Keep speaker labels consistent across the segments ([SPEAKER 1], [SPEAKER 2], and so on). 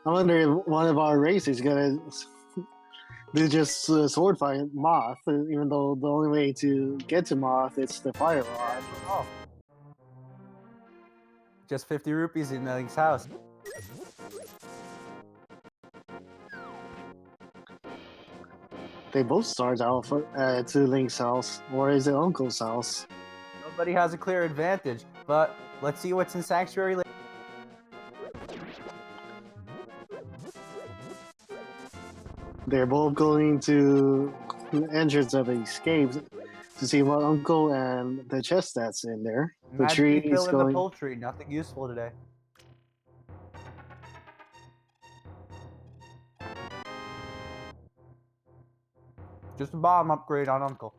[SPEAKER 1] I wonder if one of our races is gonna do just sword fight Moth, even though the only way to get to Moth is the fire rod.
[SPEAKER 2] Oh. Just 50 rupees in Link's house.
[SPEAKER 1] They both start out to Link's house, or is it Uncle's house?
[SPEAKER 2] Nobody has a clear advantage, but let's see what's in Sanctuary.
[SPEAKER 1] They're both going to the entrance of escape to see what Uncle and the chest that's in there. The tree
[SPEAKER 2] Magically
[SPEAKER 1] is
[SPEAKER 2] fill in the
[SPEAKER 1] going.
[SPEAKER 2] poultry. Nothing useful today. Just a bomb upgrade on Uncle.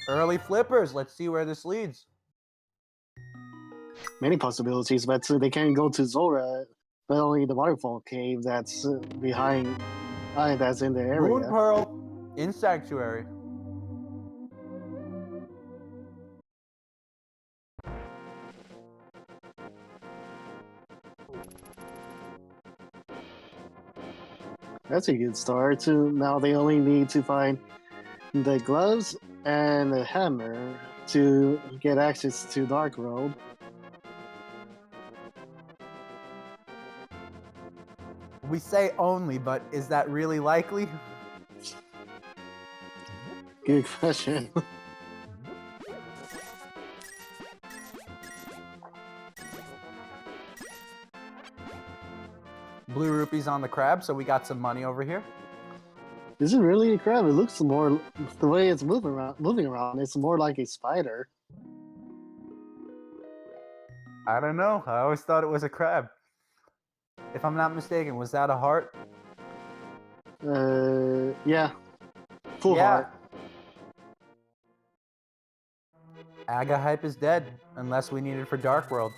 [SPEAKER 2] Early flippers. Let's see where this leads.
[SPEAKER 1] Many possibilities, but they can't go to Zora, but only the waterfall cave that's behind, that's in the area.
[SPEAKER 2] Moon Pearl in Sanctuary.
[SPEAKER 1] That's a good start. Now they only need to find the gloves and the hammer to get access to Dark Road.
[SPEAKER 2] We say only, but is that really likely?
[SPEAKER 1] Good question.
[SPEAKER 2] Blue rupees on the crab, so we got some money over here.
[SPEAKER 1] Is it really a crab? It looks more the way it's moving around. It's more like a spider.
[SPEAKER 2] I don't know. I always thought it was a crab. If I'm not mistaken, was that a heart?
[SPEAKER 1] Yeah. Full heart.
[SPEAKER 2] Aga hype is dead, unless we need it for Dark World.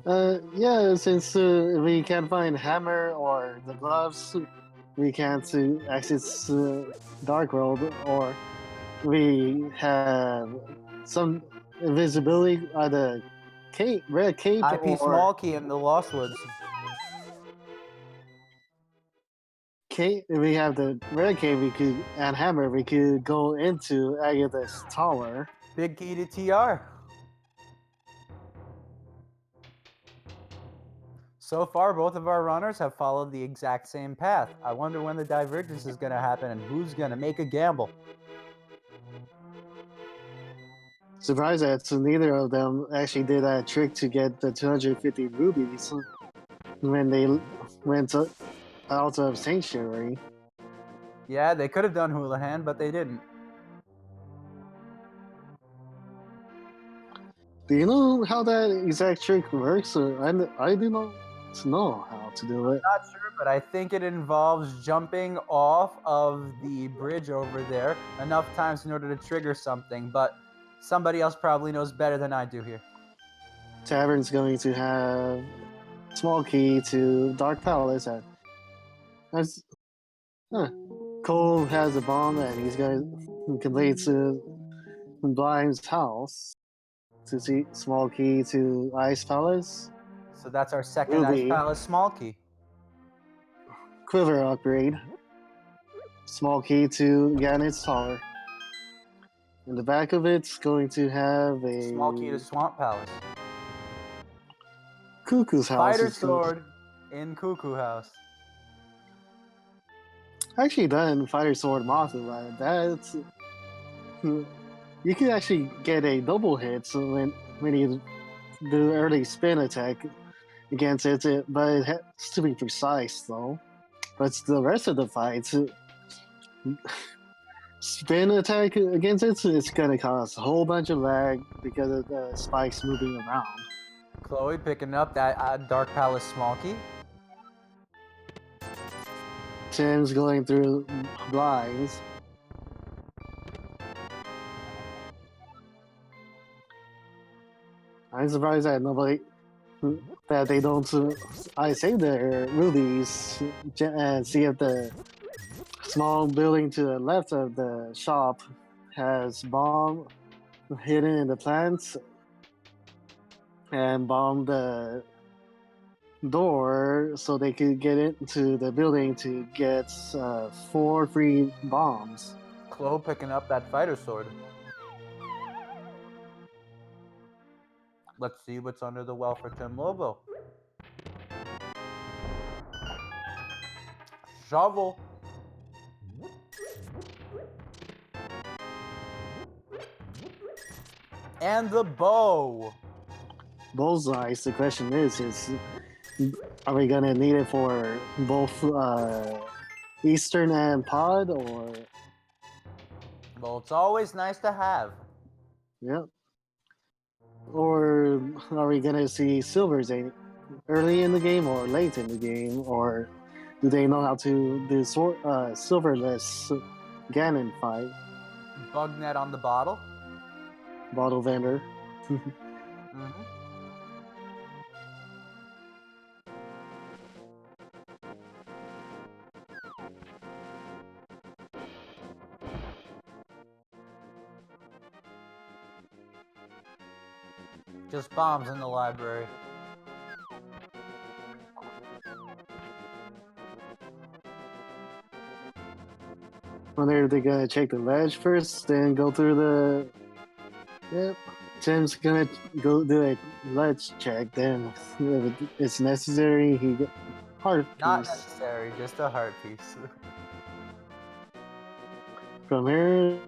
[SPEAKER 1] Yeah, since we can't find hammer or the gloves, we can't access Dark World, or we have some invisibility, either red cape
[SPEAKER 2] IP
[SPEAKER 1] or
[SPEAKER 2] small key in the Lost Woods.
[SPEAKER 1] cape. We have the red cape. And hammer. We could go into Agatha's tower.
[SPEAKER 2] Big key to TR. So far, both of our runners have followed the exact same path. I wonder when the divergence is going to happen and who's going to make a gamble.
[SPEAKER 1] Surprised that neither of them actually did that trick to get the 250 rubies when they went out of Sanctuary.
[SPEAKER 2] Yeah, they could have done Houlihan, but they didn't.
[SPEAKER 1] Do you know how that exact trick works? I do not know how to do it.
[SPEAKER 2] Not sure, but I think it involves jumping off of the bridge over there enough times in order to trigger something, but somebody else probably knows better than I do here.
[SPEAKER 1] Tavern's going to have small key to Dark Palace. Cole has a bomb and he's going to complete Blind's house to see small key to Ice Palace.
[SPEAKER 2] So that's our second Ruby. Ice Palace small key.
[SPEAKER 1] Quiver upgrade. Small key to Ganit's tower. In the back of it's going to have a
[SPEAKER 2] small key to Swamp Palace.
[SPEAKER 1] Cuckoo's house.
[SPEAKER 2] Spider sword in Cuckoo house.
[SPEAKER 1] Actually done Fighter Sword Moth, but that's you can actually get a double hit when you do early spin attack against it, but it has to be precise though. But the rest of the fights, spin attack against it, it's gonna cause a whole bunch of lag because of the spikes moving around.
[SPEAKER 2] Chloe picking up that Dark Palace small key.
[SPEAKER 1] Tim's going through blinds. I'm surprised that they don't. I saved their rubies and see if the small building to the left of the shop has bomb hidden in the plants and bomb the door so they could get into the building to get 4 free bombs.
[SPEAKER 2] Chloe picking up that fighter sword. Let's see what's under the well for TimLobo. Shovel. And the bow.
[SPEAKER 1] Bullseye. The question is are we gonna need it for both Eastern and Pod, or?
[SPEAKER 2] Well, it's always nice to have.
[SPEAKER 1] Yep. Or are we gonna see Silvers early in the game or late in the game, or do they know how to do silverless Ganon fight?
[SPEAKER 2] Bug net on the bottle.
[SPEAKER 1] Bottle vendor.
[SPEAKER 2] Just bombs in the library.
[SPEAKER 1] Wonder if they're gonna check the ledge first, then go through the. Yep. Tim's gonna go do a ledge check. Then, if it's necessary, he get heart piece.
[SPEAKER 2] Not necessary, just a heart piece.
[SPEAKER 1] From here.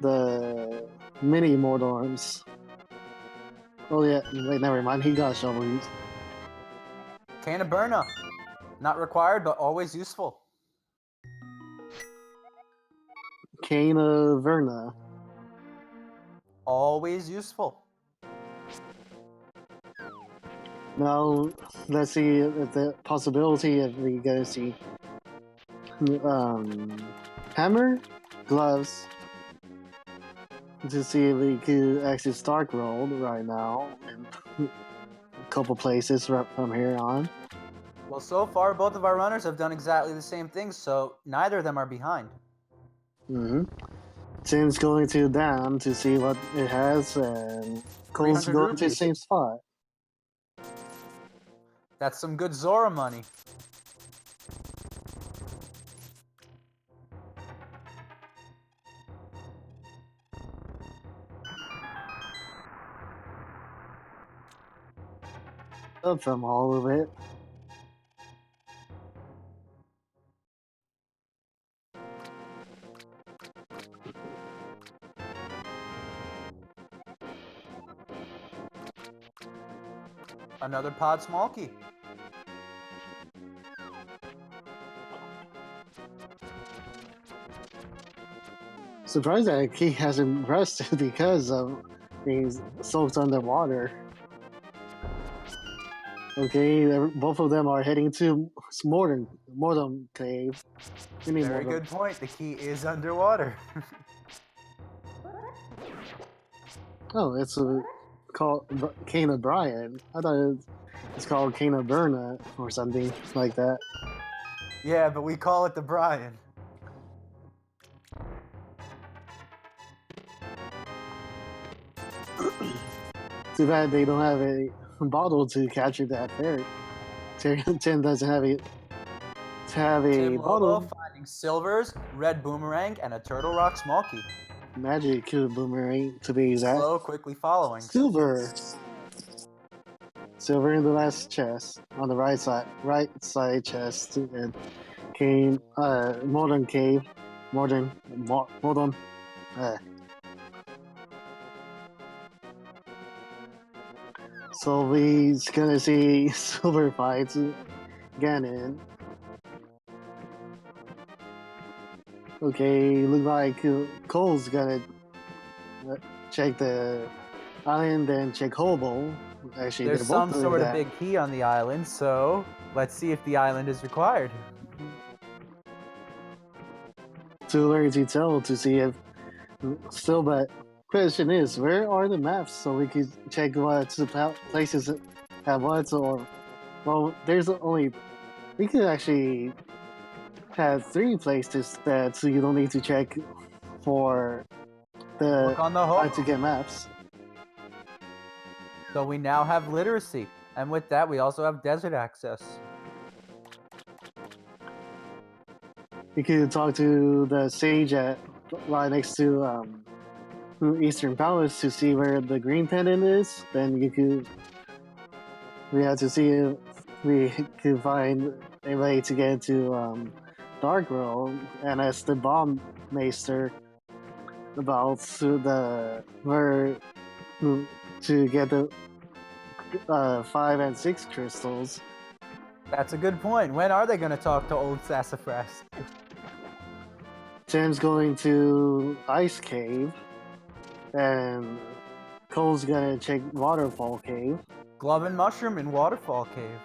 [SPEAKER 1] The mini Mordorms. Oh yeah, wait, never mind. He got shovel.
[SPEAKER 2] Cane of Burna. Not required, but always useful.
[SPEAKER 1] Cane of Verna.
[SPEAKER 2] Always useful.
[SPEAKER 1] Now, let's see if the possibility if we go see hammer, gloves, to see if we could actually start roll right now in a couple places right from here on.
[SPEAKER 2] Well, so far, both of our runners have done exactly the same things, so neither of them are behind.
[SPEAKER 1] Tim's going to down to see what it has, and Cole's going to the same spot.
[SPEAKER 2] That's some good Zora money.
[SPEAKER 1] Up from all of it.
[SPEAKER 2] Another pod small key.
[SPEAKER 1] Surprised that key hasn't rusted because of being soaked underwater. Okay, both of them are heading to Mordom Cave.
[SPEAKER 2] Very good point. The key is underwater.
[SPEAKER 1] Oh, it's called Cane of Brian. I thought it's called Cane of Burna or something like that.
[SPEAKER 2] Yeah, but we call it the Brian.
[SPEAKER 1] Too bad they don't have a bottle to capture that fairy. Tim doesn't have a bottle.
[SPEAKER 2] TimLobo finding silvers, red boomerang, and a turtle rock small key.
[SPEAKER 1] Magic boomerang to be exact.
[SPEAKER 2] Slow, quickly following.
[SPEAKER 1] Silver in the last chest on the right side chest, and came modern cave, modern. So we're gonna see silver fights Ganon. Okay, look like Cole's gonna check the island and check Hobo. Actually,
[SPEAKER 2] there's some sort of big key on the island, so let's see if the island is required.
[SPEAKER 1] Too early to tell to see if still, but question is, where are the maps so we could check what places have what? Or well, there's only we could actually have 3 places that so you don't need to check for the
[SPEAKER 2] Look on the
[SPEAKER 1] how
[SPEAKER 2] home.
[SPEAKER 1] to get maps.
[SPEAKER 2] So we now have literacy, and with that, we also have desert access.
[SPEAKER 1] You could talk to the sage at right next to Eastern Palace to see where the green pendant is. Then you could. We have to see if we could find a way to get to Dark World and ask the bomb maester about where to get the 5 and 6 crystals.
[SPEAKER 2] That's a good point. When are they going to talk to old Sassafras?
[SPEAKER 1] Tim's going to Ice Cave, and Cole's gonna check Waterfall Cave.
[SPEAKER 2] Glove and Mushroom in Waterfall Cave.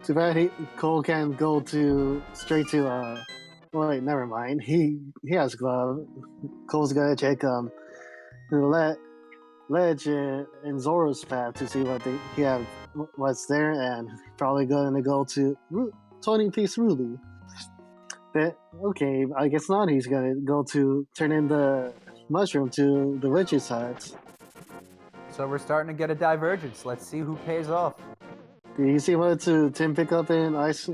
[SPEAKER 1] Too bad Cole can't go straight to wait, never mind. He has Glove. Cole's gonna check the ledge in Zoro's path to see what's there, and probably gonna go to 20-piece Ruby. But okay, I guess not. He's gonna go to turn in the mushroom to the witch's hut.
[SPEAKER 2] So we're starting to get a divergence. Let's see who pays off.
[SPEAKER 1] Did you see what Tim pick up in Ice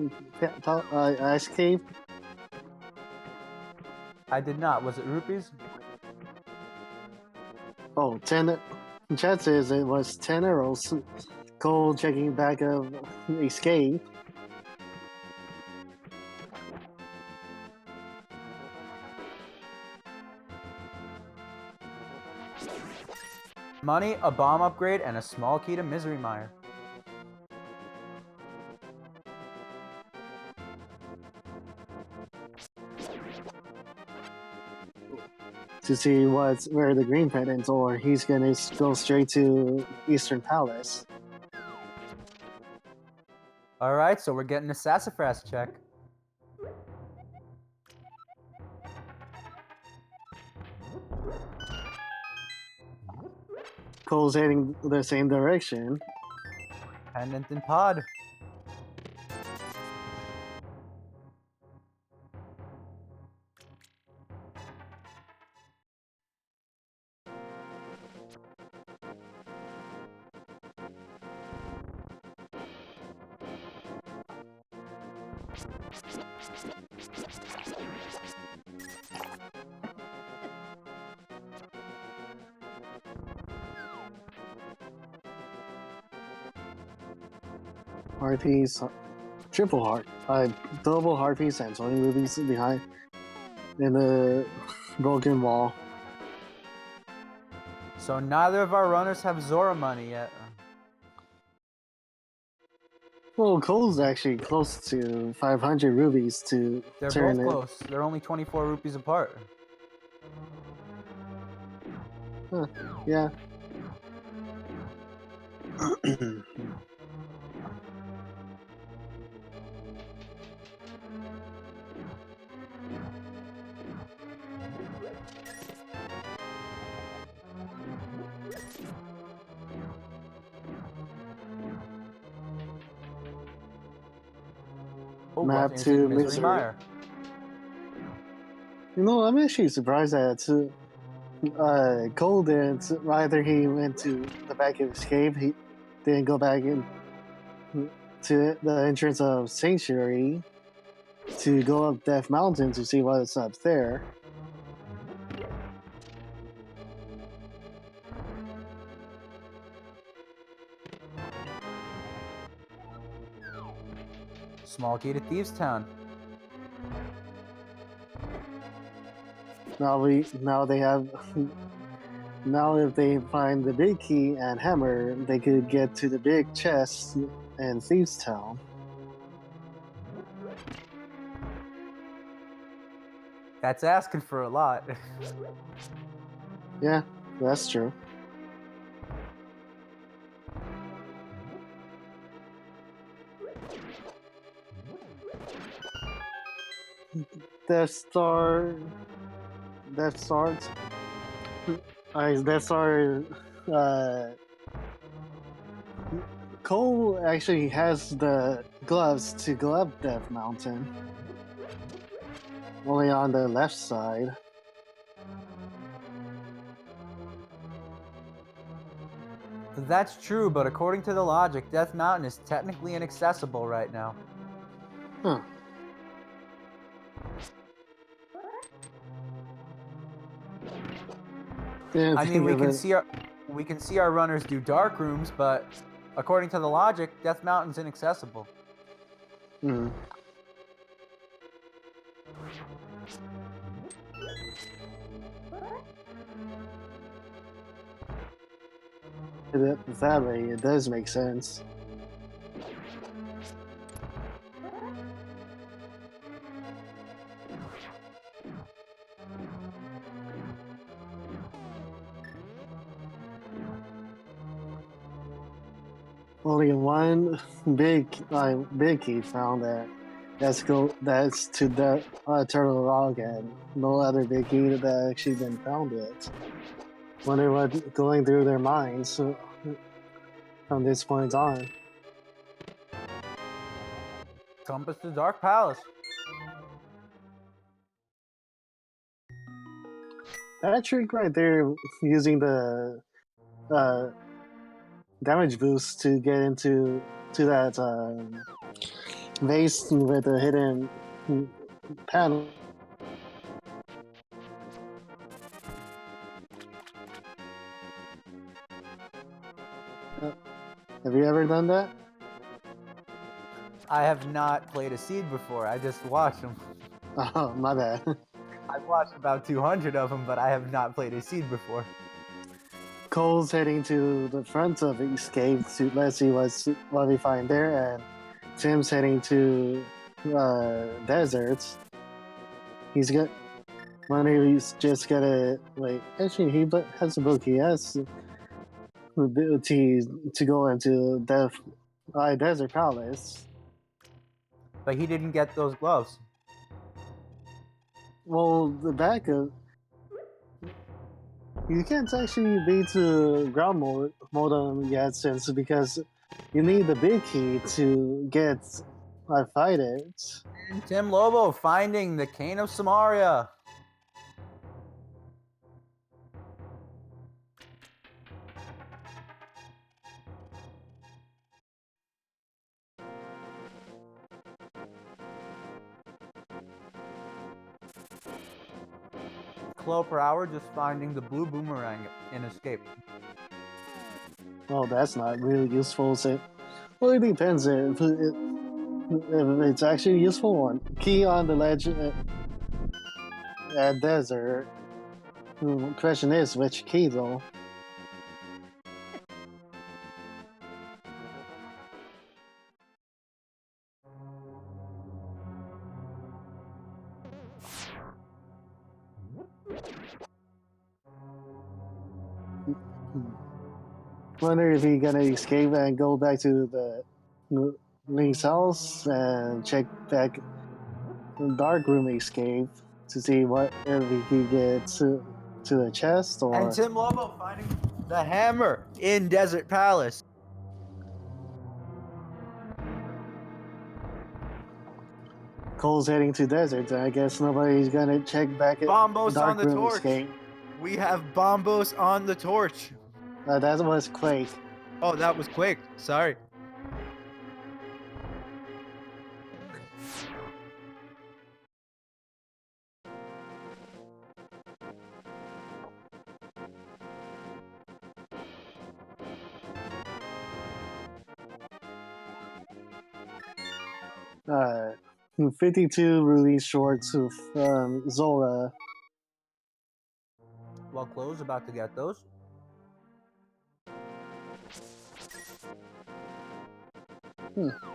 [SPEAKER 1] Cave?
[SPEAKER 2] I did not. Was it rupees?
[SPEAKER 1] Oh, 10. Chat says it was 10 arrows. Cole checking back of escape.
[SPEAKER 2] Money, a bomb upgrade, and a small key to Misery Mire.
[SPEAKER 1] To see where the green pendants, or he's gonna go straight to Eastern Palace.
[SPEAKER 2] Alright, so we're getting a Sassafras check.
[SPEAKER 1] Cole's heading the same direction.
[SPEAKER 2] Pendant and Pod.
[SPEAKER 1] Heart piece, triple heart, double heart piece, and 20 rubies behind in the broken wall.
[SPEAKER 2] So neither of our runners have Zora money yet.
[SPEAKER 1] Well, Cole's actually close to 500 rubies to
[SPEAKER 2] They're
[SPEAKER 1] turn
[SPEAKER 2] both
[SPEAKER 1] it.
[SPEAKER 2] close. They're only 24 rupees apart.
[SPEAKER 1] Huh, yeah.
[SPEAKER 2] Oh,
[SPEAKER 1] Map
[SPEAKER 2] brought
[SPEAKER 1] to
[SPEAKER 2] into Misery
[SPEAKER 1] Misery.
[SPEAKER 2] Mire.
[SPEAKER 1] You know, I'm actually surprised that Cole didn't. Either he went to the back of his cave, he didn't go back in to the entrance of Sanctuary to go up Death Mountain to see what's up there.
[SPEAKER 2] Small key to Thieves Town.
[SPEAKER 1] Now if they find the big key and hammer, they could get to the big chest in Thieves Town.
[SPEAKER 2] That's asking for a lot.
[SPEAKER 1] Yeah, that's true. Death Star. Death Stars. Death Star. Uh, Cole actually has the gloves to go up Death Mountain. Only on the left side.
[SPEAKER 2] That's true, but according to the logic, Death Mountain is technically inaccessible right now.
[SPEAKER 1] Huh.
[SPEAKER 2] I mean, we can see our runners do dark rooms, but according to the logic, Death Mountain's inaccessible.
[SPEAKER 1] Hmm. Sadly, it does make sense. Only one big key found that's to the Turtle Rock, and no other big key that actually been found yet. Wonder what going through their minds from this point on.
[SPEAKER 2] Compass to Dark Palace.
[SPEAKER 1] That trick right there, using the damage boost to get into that vase with the hidden panel. Have you ever done that?
[SPEAKER 2] I have not played a seed before. I just watched them.
[SPEAKER 1] Oh, my bad.
[SPEAKER 2] I've watched about 200 of them, but I have not played a seed before.
[SPEAKER 1] Cole's heading to the front of Escape to let's see what we find there, and Tim's heading to Deserts. He's got money. He's just gotta wait. Actually, he has a book. He has the ability to go into Desert Palace.
[SPEAKER 2] But he didn't get those gloves.
[SPEAKER 1] Well, the backup. You can't actually beat ground modem yet, since because you need the big key to get fight it.
[SPEAKER 2] And TimLobo finding the Cane of Samaria. Klo per hour just finding the blue boomerang in Escape.
[SPEAKER 1] Well, that's not really useful. Well, it depends if it's actually useful one. Key on the ledge at Desert. Question is, which key though? Wonder if he's gonna escape and go back to the Link's house and check back the dark room escape to see what if he can get to the chest, or
[SPEAKER 2] And TimLobo finding the hammer in Desert Palace.
[SPEAKER 1] Cole's heading to Desert. I guess nobody's gonna check back at
[SPEAKER 2] Bombos
[SPEAKER 1] dark
[SPEAKER 2] on the
[SPEAKER 1] room
[SPEAKER 2] torch.
[SPEAKER 1] escape.
[SPEAKER 2] We have Bombos on the torch.
[SPEAKER 1] That was Quake.
[SPEAKER 2] Oh, that was quick. Sorry.
[SPEAKER 1] Uh, 52 release shorts of Zola.
[SPEAKER 2] Well, Klo's about to get those.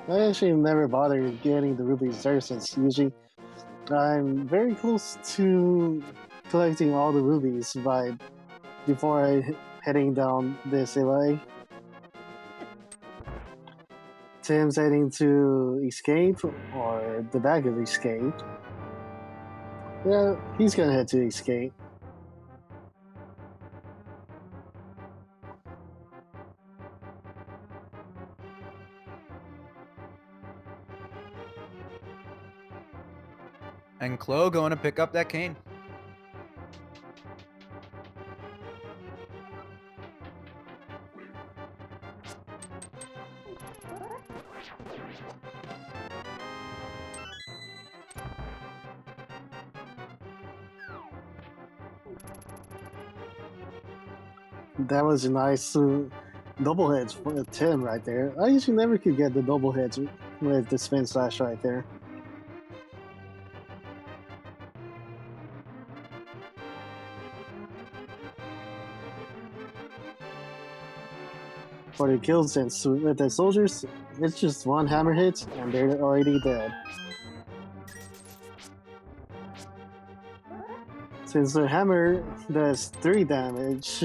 [SPEAKER 1] I actually never bothered getting the rubies there, since usually I'm very close to collecting all the rubies before heading down this way. Tim's heading to Escape or the back of Escape. Yeah, he's gonna head to escape.
[SPEAKER 2] And Chloe going to pick up that cane.
[SPEAKER 1] That was a nice double hits for Tim right there. I usually never could get the double hits with the spin slash right there. For the kills and with the soldiers, it's just one hammer hit and they're already dead. Since the hammer does 3 damage,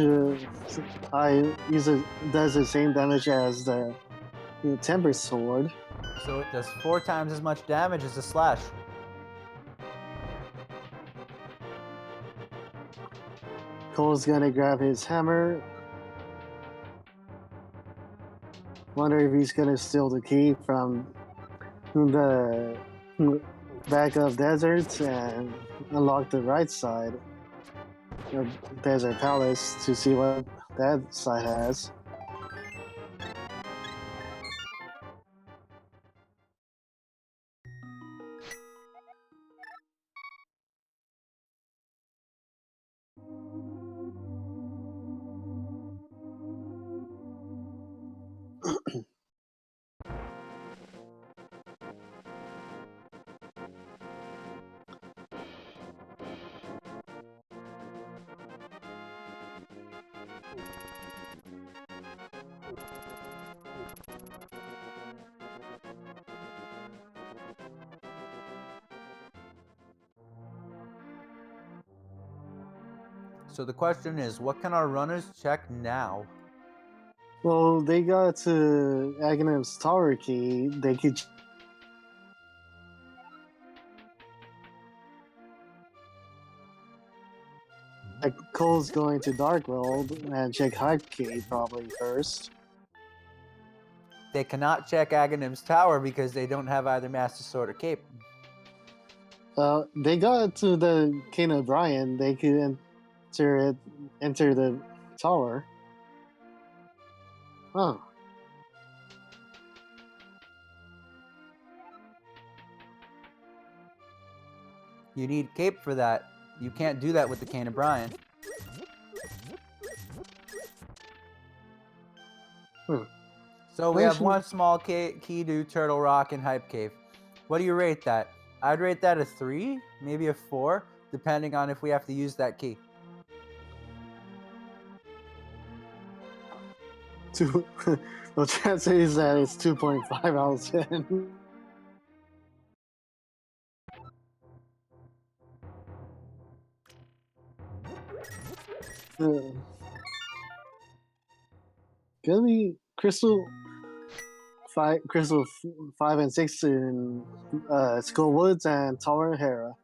[SPEAKER 1] I use it does the same damage as the temper sword.
[SPEAKER 2] So it does 4 times as much damage as a slash.
[SPEAKER 1] Cole's gonna grab his hammer. Wonder if he's gonna steal the key from the back of desert and unlock the right side of Desert Palace to see what that side has.
[SPEAKER 2] So the question is, what can our runners check now?
[SPEAKER 1] Well, they got to Aghanim's Tower key. They could. Like Cole's going to Dark World and check Hype Key probably first.
[SPEAKER 2] They cannot check Aghanim's tower because they don't have either Master Sword or Cape.
[SPEAKER 1] They got to the King O'Brien. They could enter the tower. Oh.
[SPEAKER 2] You need Cape for that. You can't do that with the Cane of Brian. So we have one small key to Turtle Rock and Hype Cave. What do you rate that? I'd rate that a 3, maybe a 4, depending on if we have to use that key.
[SPEAKER 1] The chance is that it's 2.5 out of 10. Gonna be Crystal 5 and 6 in Skull Woods and Tower Hera.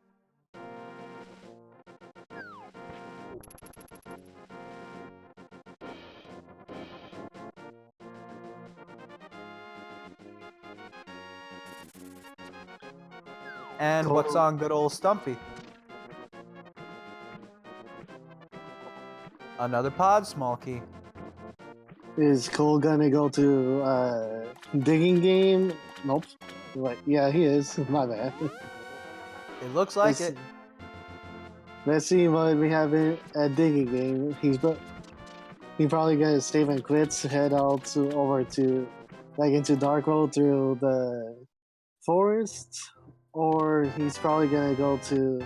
[SPEAKER 2] And what's on good old Stumpy? Another pod small key.
[SPEAKER 1] Is Cole gonna go to digging game? Nope. What? Yeah, he is. My bad.
[SPEAKER 2] It looks like it.
[SPEAKER 1] Let's see what we have at digging game. He's probably gonna save and quits, head out over to into Dark World through the forest, or he's probably gonna go to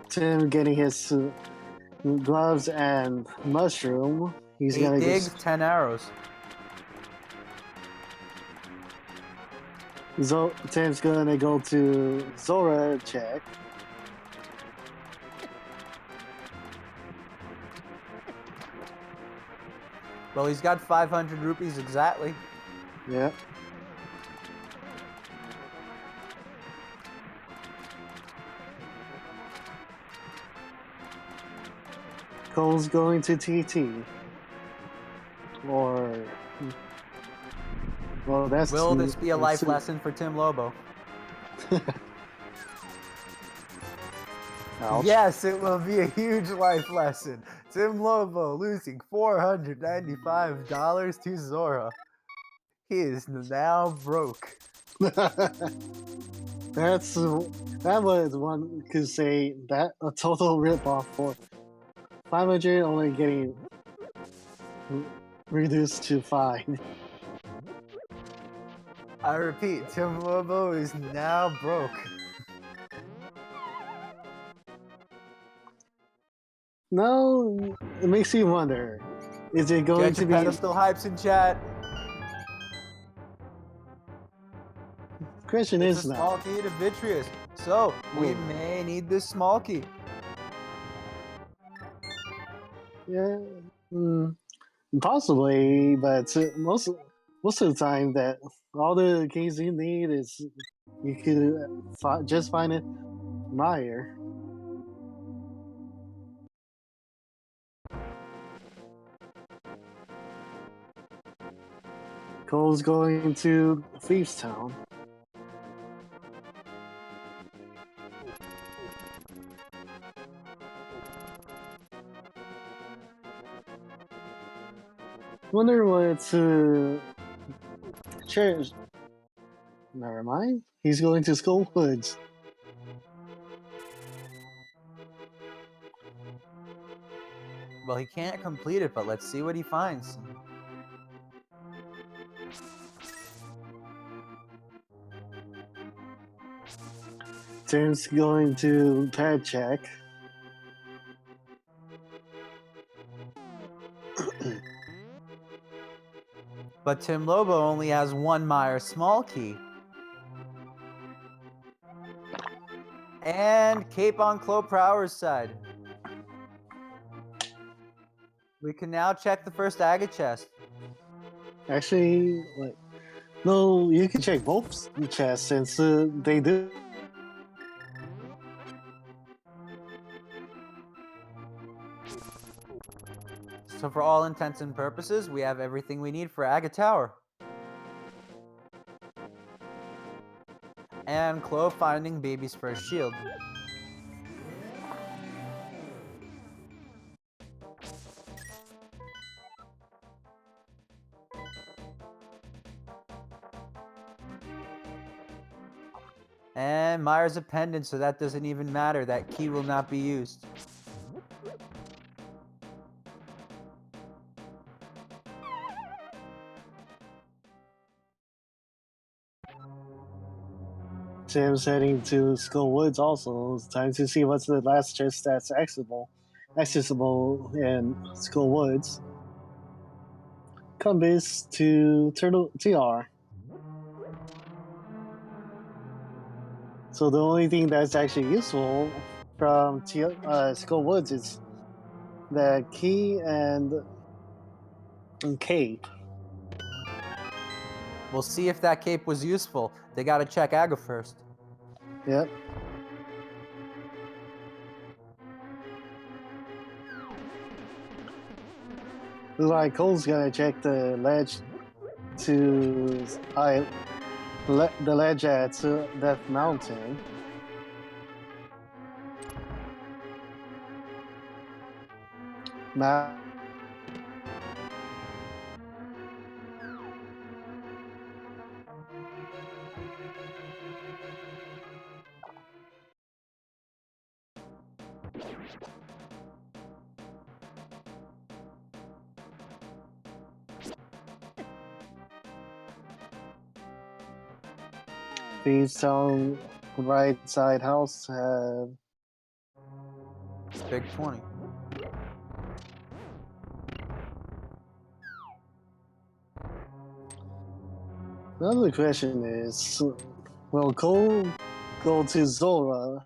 [SPEAKER 1] Tim getting his gloves and mushroom. He's
[SPEAKER 2] 8
[SPEAKER 1] gonna
[SPEAKER 2] digs, 10 arrows.
[SPEAKER 1] Tim's gonna go to Zora check.
[SPEAKER 2] Well, he's got 500 rupees exactly.
[SPEAKER 1] Yeah. Cole's going to TT. Or, well, that's.
[SPEAKER 2] Will this be a life lesson for Tim Lobo?
[SPEAKER 1] Ouch.
[SPEAKER 2] Yes, it will be a huge life lesson. Tim Lobo losing $495 to Zora. He is now broke.
[SPEAKER 1] That was one could say that a total ripoff for 500 only getting reduced to 5.
[SPEAKER 2] I repeat, Tim Lobo is now broke.
[SPEAKER 1] No, it makes you wonder. Is it going
[SPEAKER 2] Get
[SPEAKER 1] to
[SPEAKER 2] your
[SPEAKER 1] be
[SPEAKER 2] pedestal hypes in chat.
[SPEAKER 1] question
[SPEAKER 2] It's
[SPEAKER 1] is
[SPEAKER 2] a
[SPEAKER 1] now.
[SPEAKER 2] small key to Vitreous, so we may need this small key.
[SPEAKER 1] Yeah, possibly, but most of the time that all the keys you need is you could just find it Meyer. Cole's going to Thieves Town. Wonder what church. Never mind. He's going to Skull Woods.
[SPEAKER 2] Well, he can't complete it, but let's see what he finds.
[SPEAKER 1] Tim's going to pad check.
[SPEAKER 2] But Tim Lobo only has one Meyer small key. And Cape on Clo Prower's side. We can now check the first agate chest.
[SPEAKER 1] Actually, like, no, you can check both chests since they do.
[SPEAKER 2] So for all intents and purposes, we have everything we need for Agate Tower. And Clo finding Baby's first shield. And Meyer's a pendant, so that doesn't even matter. That key will not be used.
[SPEAKER 1] Tim's heading to Skull Woods also. It's time to see what's the last chest that's accessible in Skull Woods. Compass to Turtle TR. So the only thing that's actually useful from Skull Woods is the key and cape.
[SPEAKER 2] We'll see if that cape was useful. They gotta check Aga first.
[SPEAKER 1] Yep. Looks like Cole's gonna check the ledge to the ledge at Death Mountain. Now, Thieves Town right side house have
[SPEAKER 2] Big 20.
[SPEAKER 1] another question is, will Cole go to Zora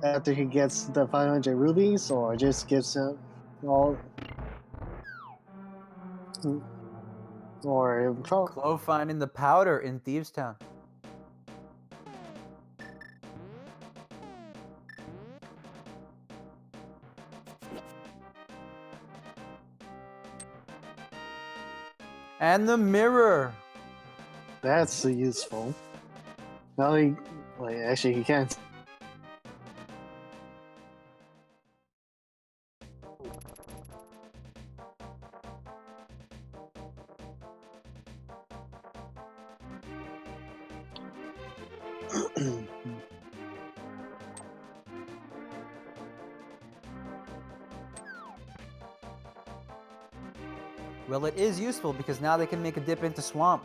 [SPEAKER 1] after he gets the 500 rubies, or just gives him all Or
[SPEAKER 2] Clove finding the powder in Thieves Town. And the mirror.
[SPEAKER 1] that's useful. Now wait, actually he can't.
[SPEAKER 2] Well, it is useful because now they can make a dip into Swamp.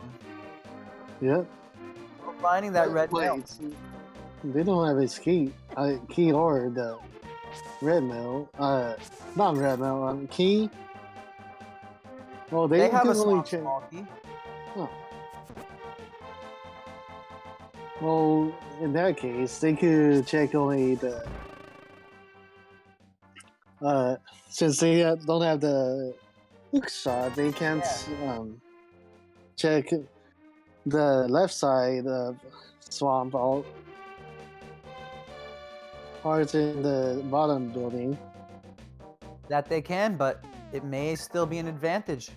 [SPEAKER 1] Yep.
[SPEAKER 2] Finding that red
[SPEAKER 1] Wait,
[SPEAKER 2] milk.
[SPEAKER 1] they don't have his key or the red mill. Not red mill. Key. Well,
[SPEAKER 2] They have a
[SPEAKER 1] only
[SPEAKER 2] small key.
[SPEAKER 1] Oh. Well, in that case, they could check only the. Since they don't have the hook shot, they can't check the left side of Swamp all parts in the bottom building.
[SPEAKER 2] That they can, but it may still be an advantage.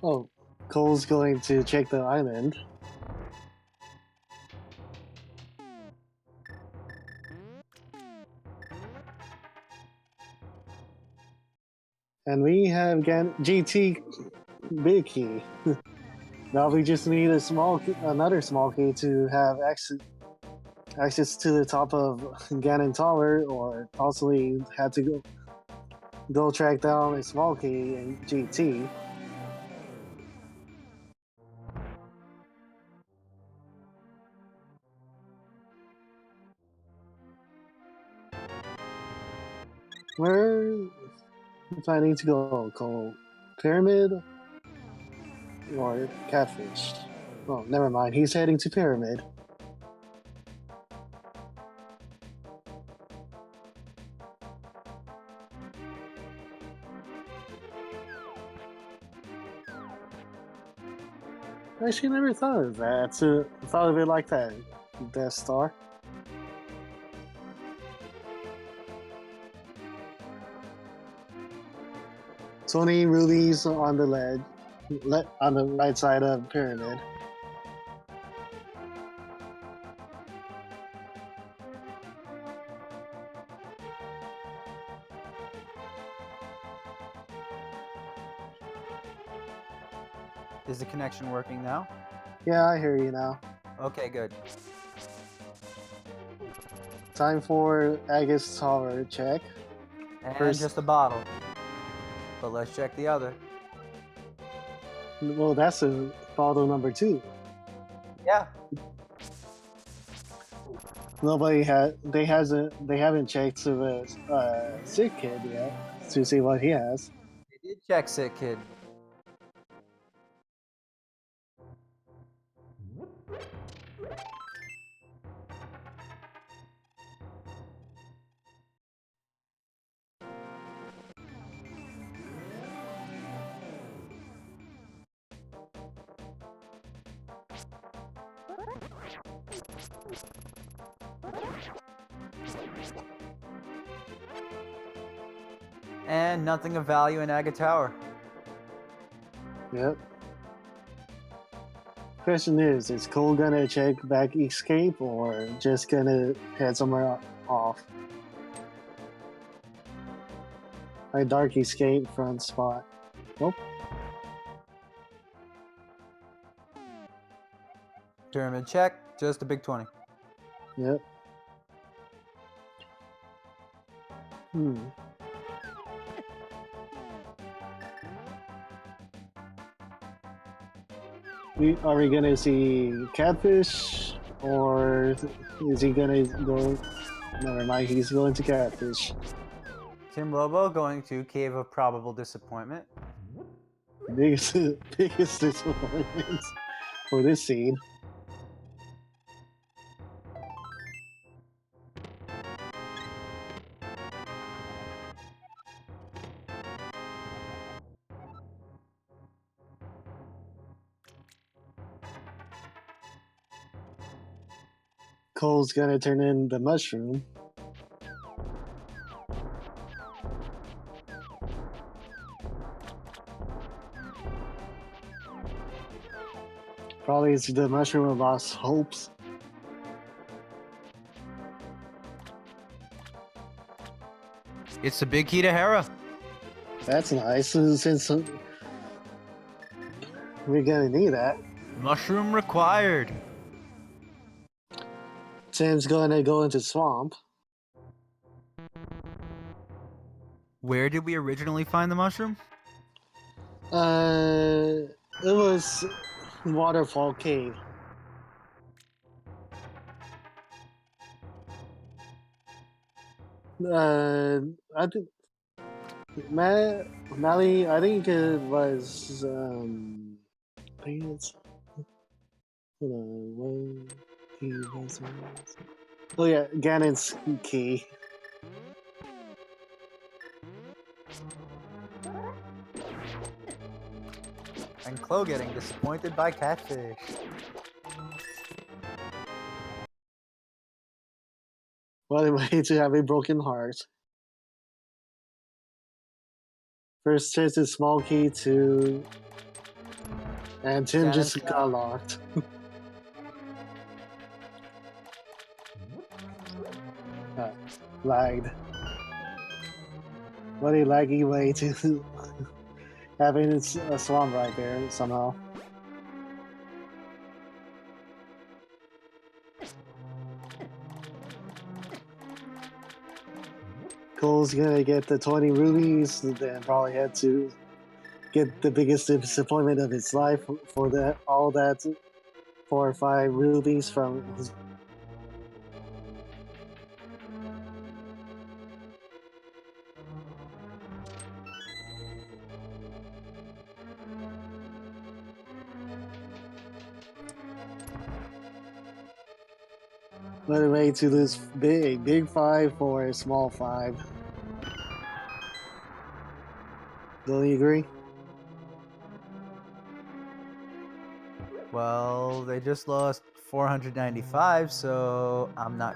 [SPEAKER 1] Oh, Cole's going to check the island. And we have GT big key. Now we just need another small key to have access to the top of Ganon Tower, or possibly had to go track down a small key in GT. We're planning to go Cole. Pyramid or Catfish? Oh, never mind. He's heading to Pyramid. I actually never thought of that. Thought of it like that. Death Star. Tony rubies on the ledge, on the right side of the pyramid.
[SPEAKER 2] Is the connection working now?
[SPEAKER 1] Yeah, I hear you now.
[SPEAKER 2] Okay, good.
[SPEAKER 1] Time for Agus Tower check.
[SPEAKER 2] And
[SPEAKER 1] First,
[SPEAKER 2] just a bottle. But let's check the other.
[SPEAKER 1] well, that's a bottle number 2.
[SPEAKER 2] Yeah.
[SPEAKER 1] They haven't checked the sick kid yet to see what he has.
[SPEAKER 2] They did check Sick Kid. And nothing of value in Aga Tower.
[SPEAKER 1] Yep. Question is Cole gonna check back escape or just gonna head somewhere off? A dark escape front spot. Nope.
[SPEAKER 2] Pyramid check, just a big 20.
[SPEAKER 1] Yep. Are we gonna see Catfish, or is he gonna go? Never mind, he's going to Catfish.
[SPEAKER 2] TimLobo going to Cave of Probable Disappointment.
[SPEAKER 1] Biggest disappointment for this scene. Cole's gonna turn in the mushroom. Probably it's the mushroom of lost hopes.
[SPEAKER 2] It's the big key to Hera.
[SPEAKER 1] That's nice, since we're gonna need that.
[SPEAKER 2] Mushroom required.
[SPEAKER 1] Tim's gonna go into swamp.
[SPEAKER 2] Where did we originally find the mushroom?
[SPEAKER 1] It was Waterfall Cave. I think Mally. I think it was. I think it's. Hold on. One, two, one, two, one, two. Oh yeah, Ganon's key.
[SPEAKER 2] And Chloe getting disappointed by Catfish.
[SPEAKER 1] What a way to have a broken heart. First chance is small key to. And Tim just got locked. Lagged. What a laggy way to having a swamp right there somehow. Cole's gonna get the 20 rubies, and then probably had to get the biggest disappointment of his life for all that 4 or 5 rubies from his. What a way to lose big 5 for a small 5. Don't you agree?
[SPEAKER 2] Well, they just lost 495, so I'm not.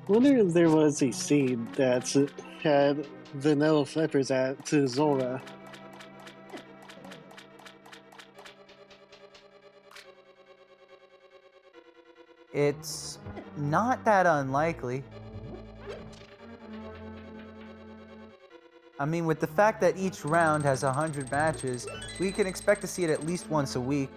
[SPEAKER 1] Wonder if there was a seed that had vanilla flippers at to Zora.
[SPEAKER 2] It's not that unlikely. I mean, with the fact that each round has 100 matches, we can expect to see it at least once a week.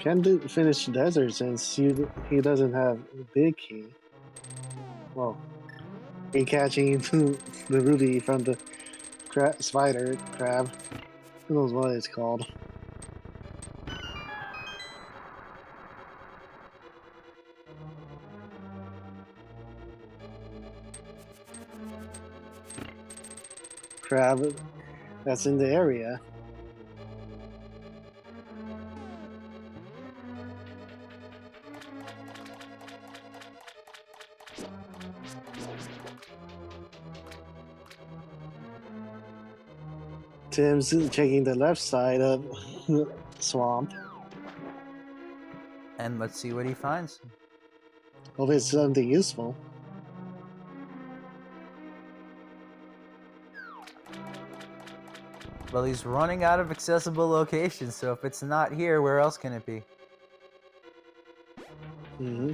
[SPEAKER 1] Can't finish Desert since he doesn't have a big key. Well, he catching the Ruby from the spider crab. Who knows what it's called? Crab that's in the area. Tim's checking the left side of the swamp.
[SPEAKER 2] And let's see what he finds.
[SPEAKER 1] Hope it's something useful.
[SPEAKER 2] Well, he's running out of accessible locations, so if it's not here, where else can it be?
[SPEAKER 1] Mm-hmm.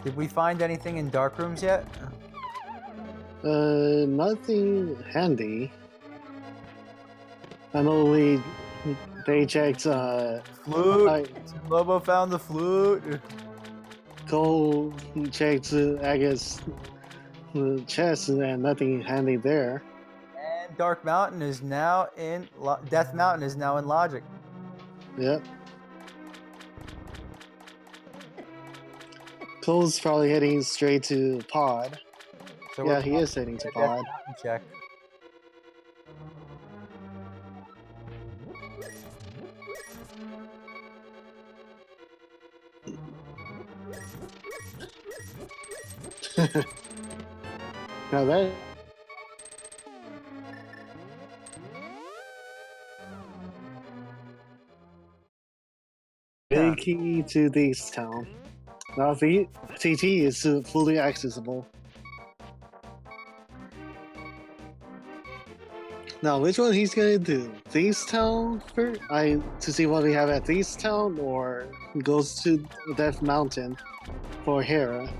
[SPEAKER 2] Did we find anything in dark rooms yet?
[SPEAKER 1] Nothing handy. I'm only they checked
[SPEAKER 2] Flute. Lobo found the flute.
[SPEAKER 1] Cole checked I guess the chest and nothing handy there.
[SPEAKER 2] And Dark Mountain is now in Death Mountain is now in Logic.
[SPEAKER 1] Yep. Cole's probably heading straight to Pod.
[SPEAKER 2] So
[SPEAKER 1] yeah, he is heading to Pod.
[SPEAKER 2] Check.
[SPEAKER 1] Now that big key to this town. Now the TT is fully accessible. Now, which one he's gonna do? This town first, to see what we have at this town, or goes to Death Mountain for Hera.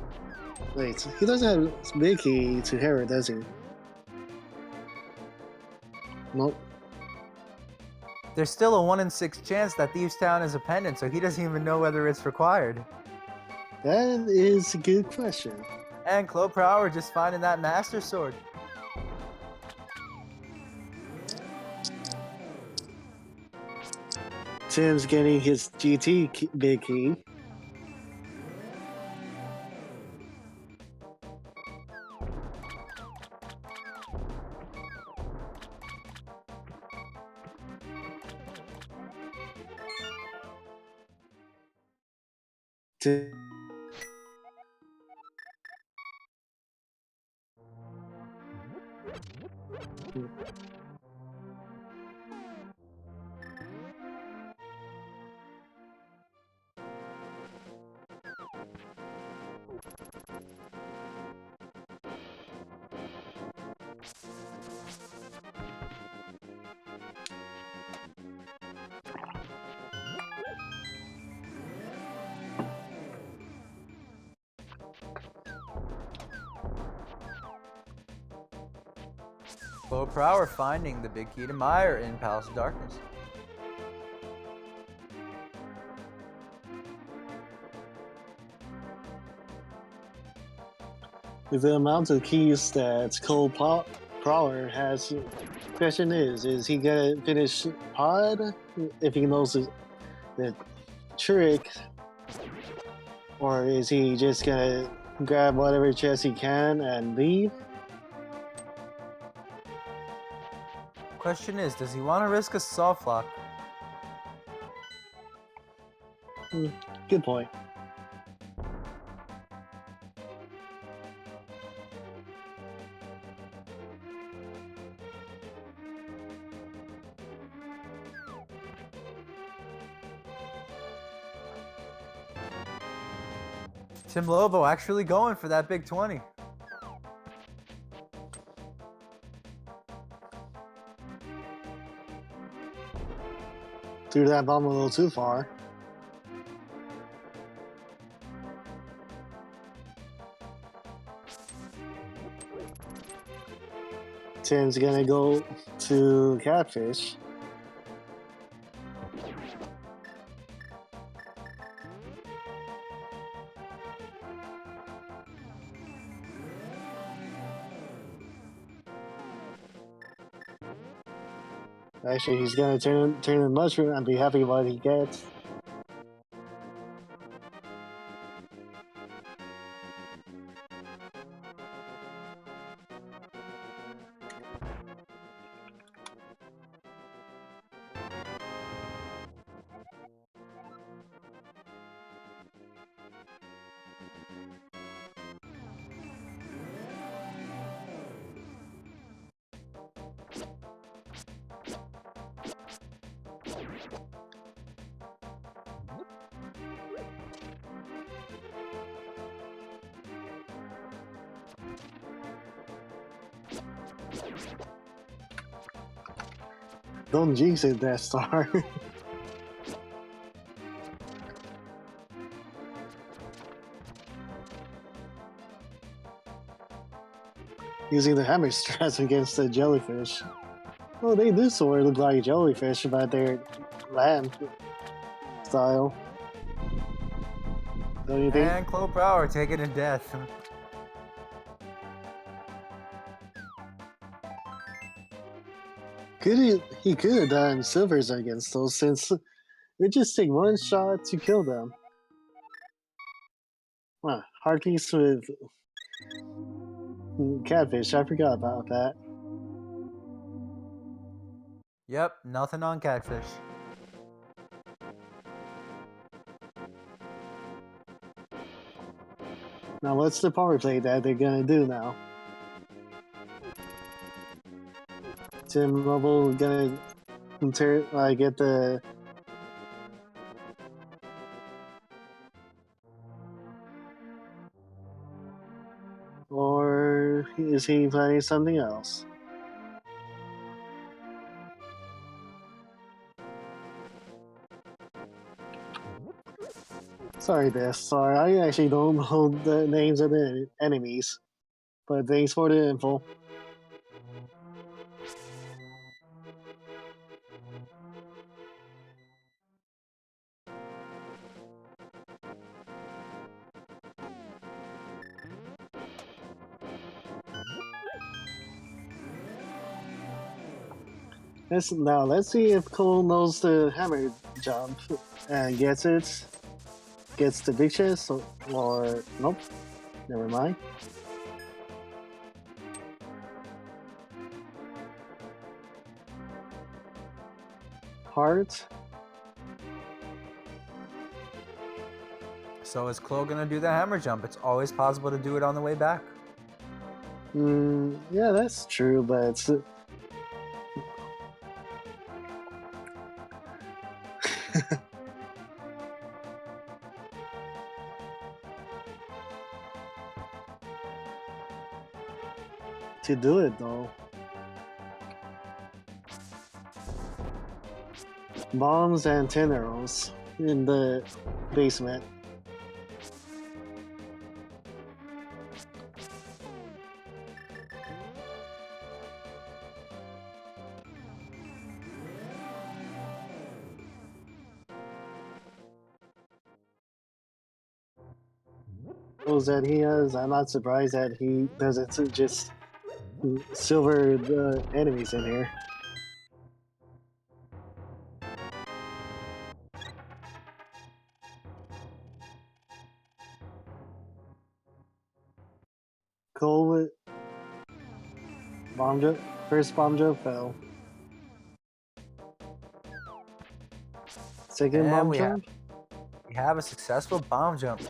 [SPEAKER 1] Wait, he doesn't have big key to Hera, does he? Nope.
[SPEAKER 2] There's still a 1 in 6 chance that Thieves Town is a pendant, so he doesn't even know whether it's required.
[SPEAKER 1] That is a good question.
[SPEAKER 2] And Clo Prower just finding that Master Sword.
[SPEAKER 1] Tim's getting his GT big key.
[SPEAKER 2] Clo Prower finding the big key to Meyer in Palace of Darkness.
[SPEAKER 1] With the amount of keys that Cole Prowler has, question is he gonna finish Pod if he knows the trick, or is he just gonna grab whatever chest he can and leave?
[SPEAKER 2] Question is, does he want to risk a soft lock?
[SPEAKER 1] Good point.
[SPEAKER 2] TimLobo actually going for that big 20.
[SPEAKER 1] Threw that bomb a little too far. Tim's gonna go to Catfish. Actually, he's gonna turn the mushroom and be happy what he gets. Don't jinx it, Death Star. Using the hammer strats against the jellyfish. Oh, they do sort of look like jellyfish, but they're land style. Don't you think?
[SPEAKER 2] And Clo Prower taking a death.
[SPEAKER 1] He could have done silvers against those, since it just take one shot to kill them. Huh, hard piece with Catfish, I forgot about that.
[SPEAKER 2] Yep, nothing on Catfish.
[SPEAKER 1] Now what's the power play that they're gonna do now? TimLobo gonna get the or is he planning something else? Sorry, Death Star. I actually don't know the names of the enemies, but thanks for the info. Let's see if Cole knows the hammer jump and gets it. Gets the big chest, or nope, never mind. Heart.
[SPEAKER 2] So is Clo gonna do the hammer jump? It's always possible to do it on the way back.
[SPEAKER 1] Yeah, that's true, but to do it though. Bombs and 10 arrows in the basement. those that he has. I'm not surprised that he doesn't just silver the enemies in here. Cole bomb jump. First bomb jump fell. Second
[SPEAKER 2] And
[SPEAKER 1] bomb
[SPEAKER 2] we
[SPEAKER 1] jump.
[SPEAKER 2] have a successful bomb jump.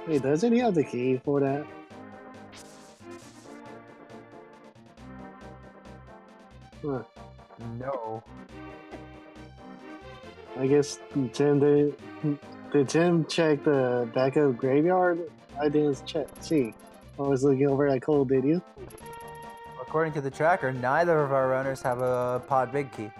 [SPEAKER 1] Wait, doesn't he have the key for that? Huh.
[SPEAKER 2] No.
[SPEAKER 1] I guess Tim did Tim check the backup graveyard? I didn't check. See, I was looking over at Cole. Did you?
[SPEAKER 2] According to the tracker, neither of our runners have a pod big key.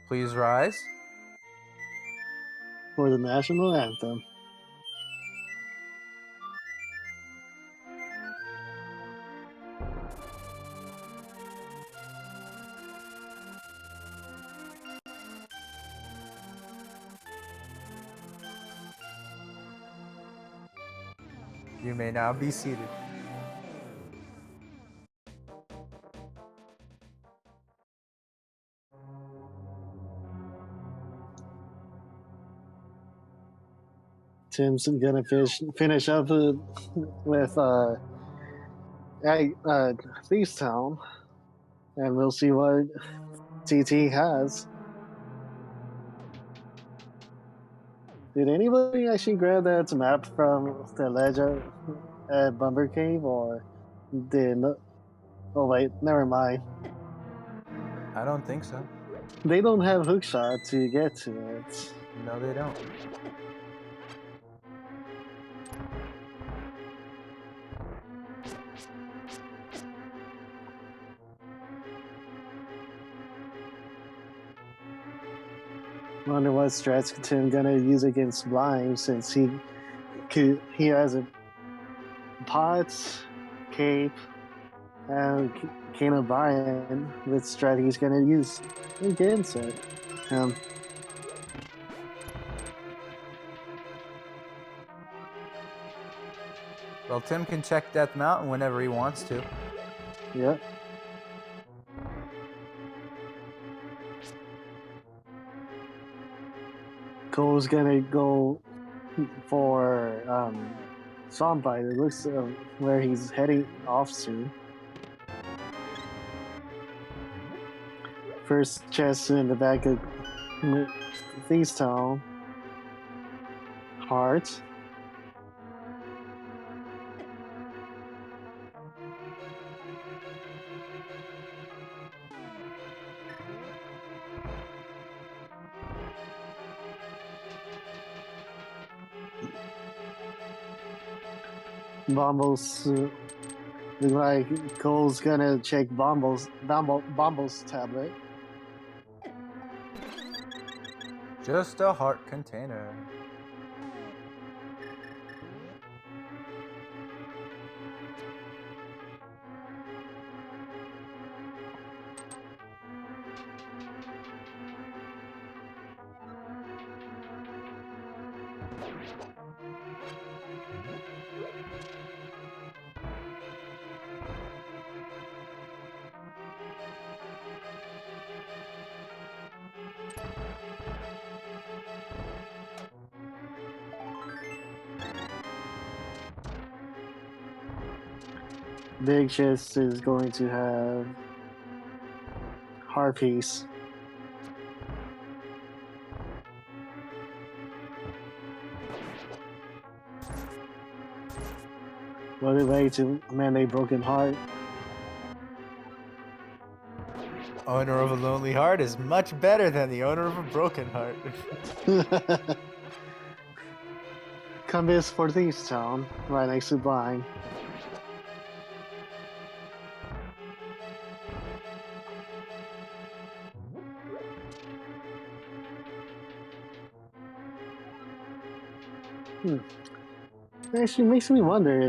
[SPEAKER 2] Please rise.
[SPEAKER 1] For the national anthem.
[SPEAKER 2] You may now be seated.
[SPEAKER 1] Tim's gonna finish up with Thieves Town, and we'll see what TT has. Did anybody actually grab that map from the ledger at Bumper Cave, or did? Oh wait, never mind.
[SPEAKER 2] I don't think so.
[SPEAKER 1] They don't have hookshot to get to it.
[SPEAKER 2] No, they don't.
[SPEAKER 1] Wonder what strats Tim gonna use against Blind, since he has a pots, cape, and King of Brian with strat he's gonna use against it.
[SPEAKER 2] Well, Tim can check Death Mountain whenever he wants to.
[SPEAKER 1] Yep. Cole's gonna go for Swampbite. It looks where he's heading off to. First chest in the back of Thieves Town. Heart. Bombos. Look like Cole's gonna check Bombos tablet.
[SPEAKER 2] Just a heart container.
[SPEAKER 1] Big chest is going to have heart piece. What a way to mend a broken heart.
[SPEAKER 2] Owner of a lonely heart is much better than the owner of a broken heart.
[SPEAKER 1] Compass for this town, right next to Blind. It actually makes me wonder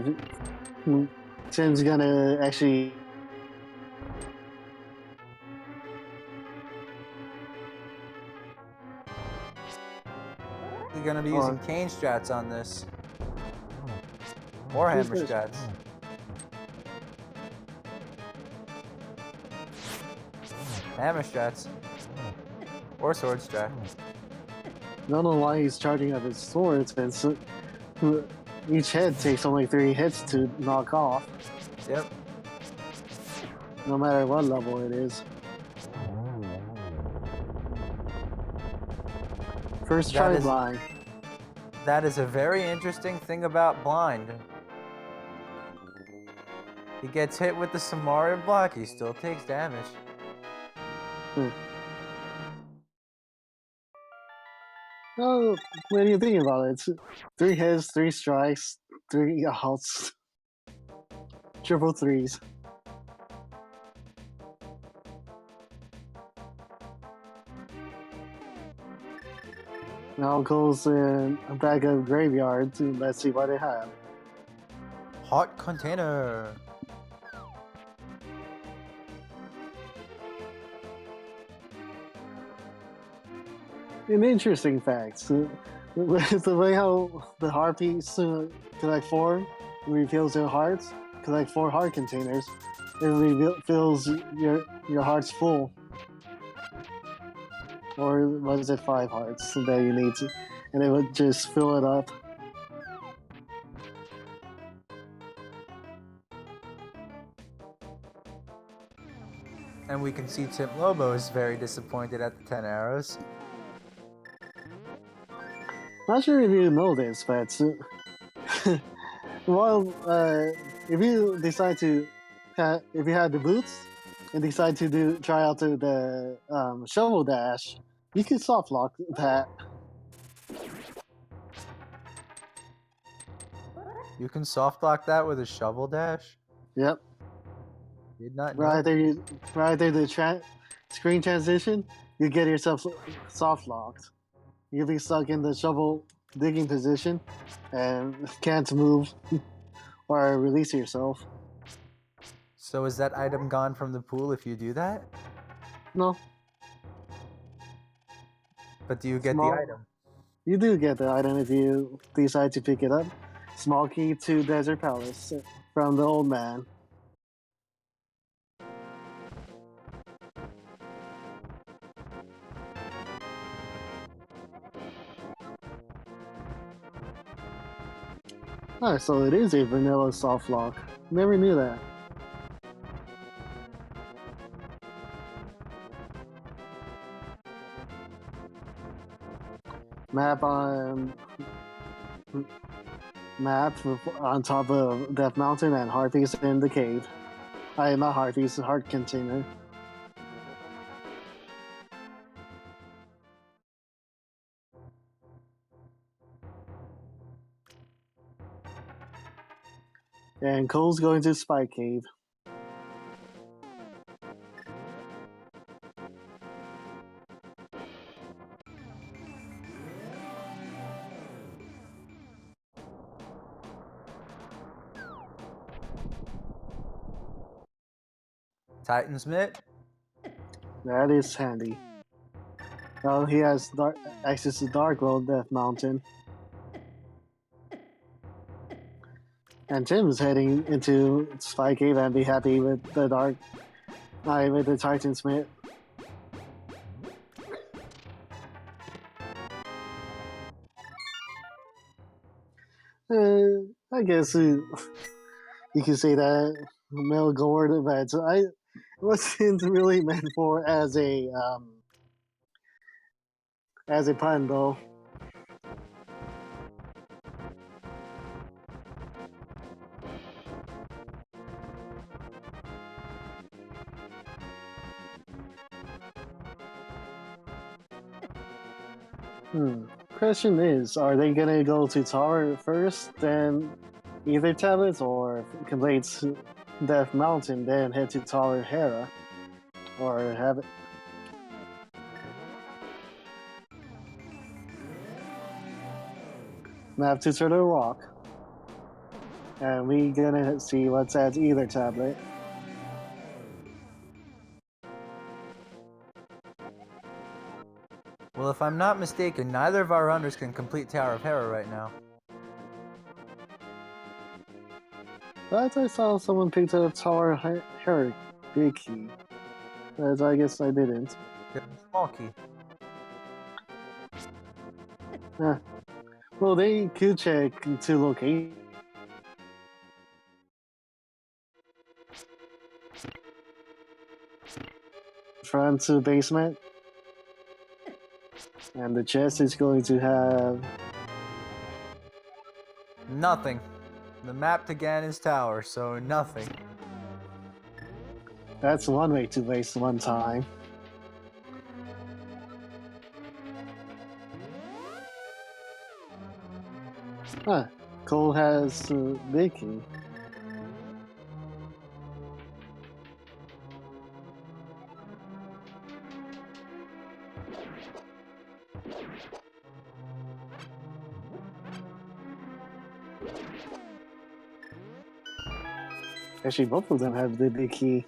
[SPEAKER 1] if Tim's gonna actually.
[SPEAKER 2] They're gonna be using cane strats on this. Or hammer strats. Hammer strats. Or sword strat.
[SPEAKER 1] I don't know why he's charging up his swords, but each head takes only 3 hits to knock off.
[SPEAKER 2] Yep.
[SPEAKER 1] No matter what level it is. First try Blind.
[SPEAKER 2] That is a very interesting thing about Blind. He gets hit with the Samarian block, he still takes damage.
[SPEAKER 1] Oh, when you think about it, 3 hits, 3 strikes, 3 outs. Triple 3s. Now goes in a bag of graveyard to let's see what they have.
[SPEAKER 2] Hot container.
[SPEAKER 1] An interesting fact. With the way how the heart piece collect 4 refills your hearts, collect 4 heart containers, it refills your hearts full. Or was it 5 hearts that you need to, and it would just fill it up.
[SPEAKER 2] And we can see TimLobo is very disappointed at the 10 arrows.
[SPEAKER 1] Not sure if you know this, but well, if you decide to, if you had the boots and decide to try out the shovel dash, you can soft lock that.
[SPEAKER 2] You can soft lock that with a shovel dash?
[SPEAKER 1] Yep.
[SPEAKER 2] Did not know.
[SPEAKER 1] Right there, the screen transition, you get yourself soft locked. You'll be stuck in the shovel digging position and can't move or release yourself.
[SPEAKER 2] So is that item gone from the pool if you do that?
[SPEAKER 1] No.
[SPEAKER 2] But do you get the item?
[SPEAKER 1] You do get the item if you decide to pick it up. Small key to Desert Palace from the old man. Oh, so it is a vanilla soft lock. Never knew that. Map on top of Death Mountain and Harpies in the cave. Not Harpies, Heart Container. And Cole's going to Spy Cave.
[SPEAKER 2] Titan's Mitt?
[SPEAKER 1] That is handy. Well, he has access to Dark World Death Mountain. And Tim's heading into Spy Cave and be happy with the with the Titan's Mitt. I guess you can say that Mel Gord, but it wasn't really meant for as a pun though. Question is, are they gonna go to Tower first, then either tablets, or complete Death Mountain, then head to Tower Hera, or have it? Map to Turtle Rock, and we gonna see what's at either tablet.
[SPEAKER 2] Well, if I'm not mistaken, neither of our runners can complete Tower of Hera right now.
[SPEAKER 1] But I saw someone picked up Tower Hera big key. As I guess I didn't.
[SPEAKER 2] Small key.
[SPEAKER 1] Well, they could check two locations. Front to basement. And the chest is going to have...
[SPEAKER 2] Nothing. The map again is tower, so nothing.
[SPEAKER 1] That's one way to waste one time. Huh. Cole has big key. Actually, both of them have the big key.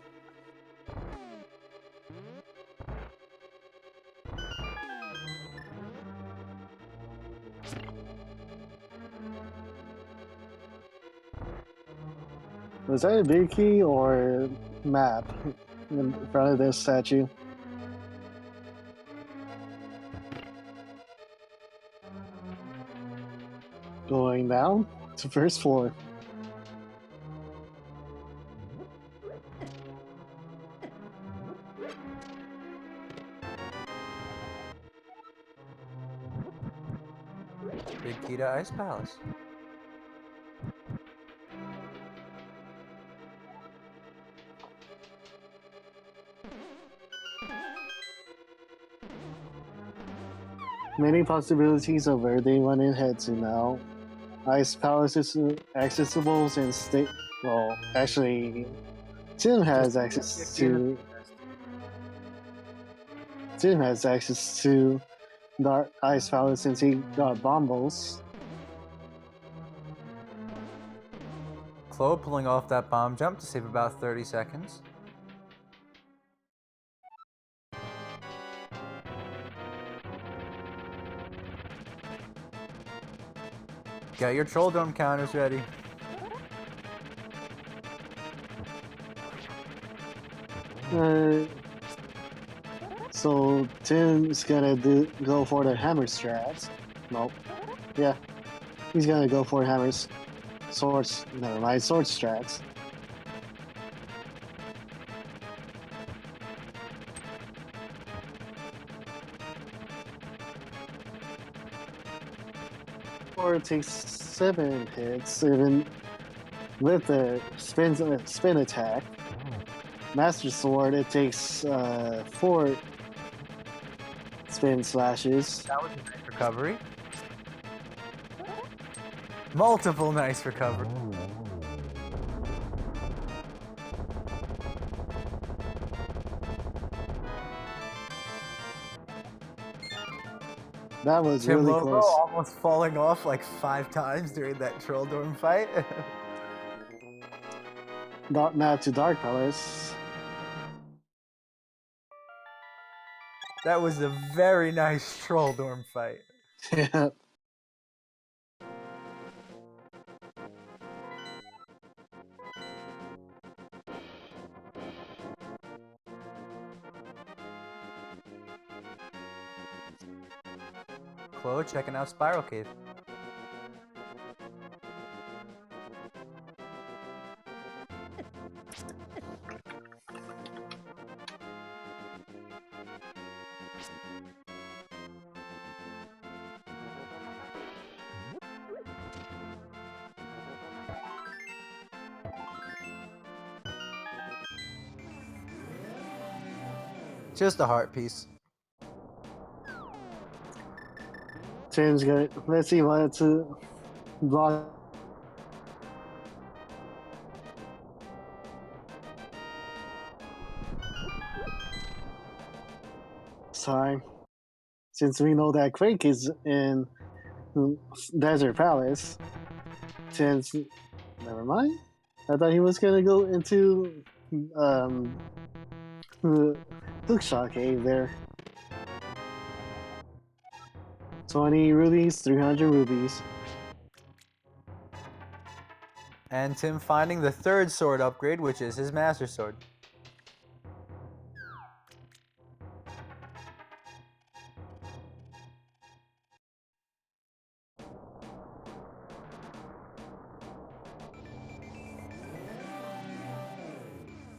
[SPEAKER 1] Was that a big key or map in front of this statue? Going down to first floor.
[SPEAKER 2] Big key to Ice Palace.
[SPEAKER 1] Many possibilities of where they want to head to now. Ice Palace is accessible since they... Well, actually, Tim has access to... Tim has access to Dark Ice Palace since he got bombos.
[SPEAKER 2] Chloe pulling off that bomb jump to save about 30 seconds. Get your Troll Dome counters ready.
[SPEAKER 1] So Tim's gonna go for the hammer strats. Nope. Yeah, he's gonna go for hammers. Swords. Never mind. Sword strats. Or it takes 7 hits, even with the spin attack. Master Sword, it takes 4 spin slashes.
[SPEAKER 2] That was a nice recovery. Multiple nice recovery.
[SPEAKER 1] That was really
[SPEAKER 2] TimLobo
[SPEAKER 1] close.
[SPEAKER 2] almost falling off like 5 times during that Troll Dome fight.
[SPEAKER 1] Now to Dark Palace.
[SPEAKER 2] That was a very nice Troll Dome fight.
[SPEAKER 1] Yeah.
[SPEAKER 2] Chloe checking out Spiral Cave. Just a heart piece.
[SPEAKER 1] Tim's gonna. Let's see what's block. Time. Since we know that Quake is in Desert Palace, since never mind. I thought he was gonna go into Hookshot Cave there. 20 rubies, 300 rubies.
[SPEAKER 2] And Tim finding the third sword upgrade, which is his Master Sword.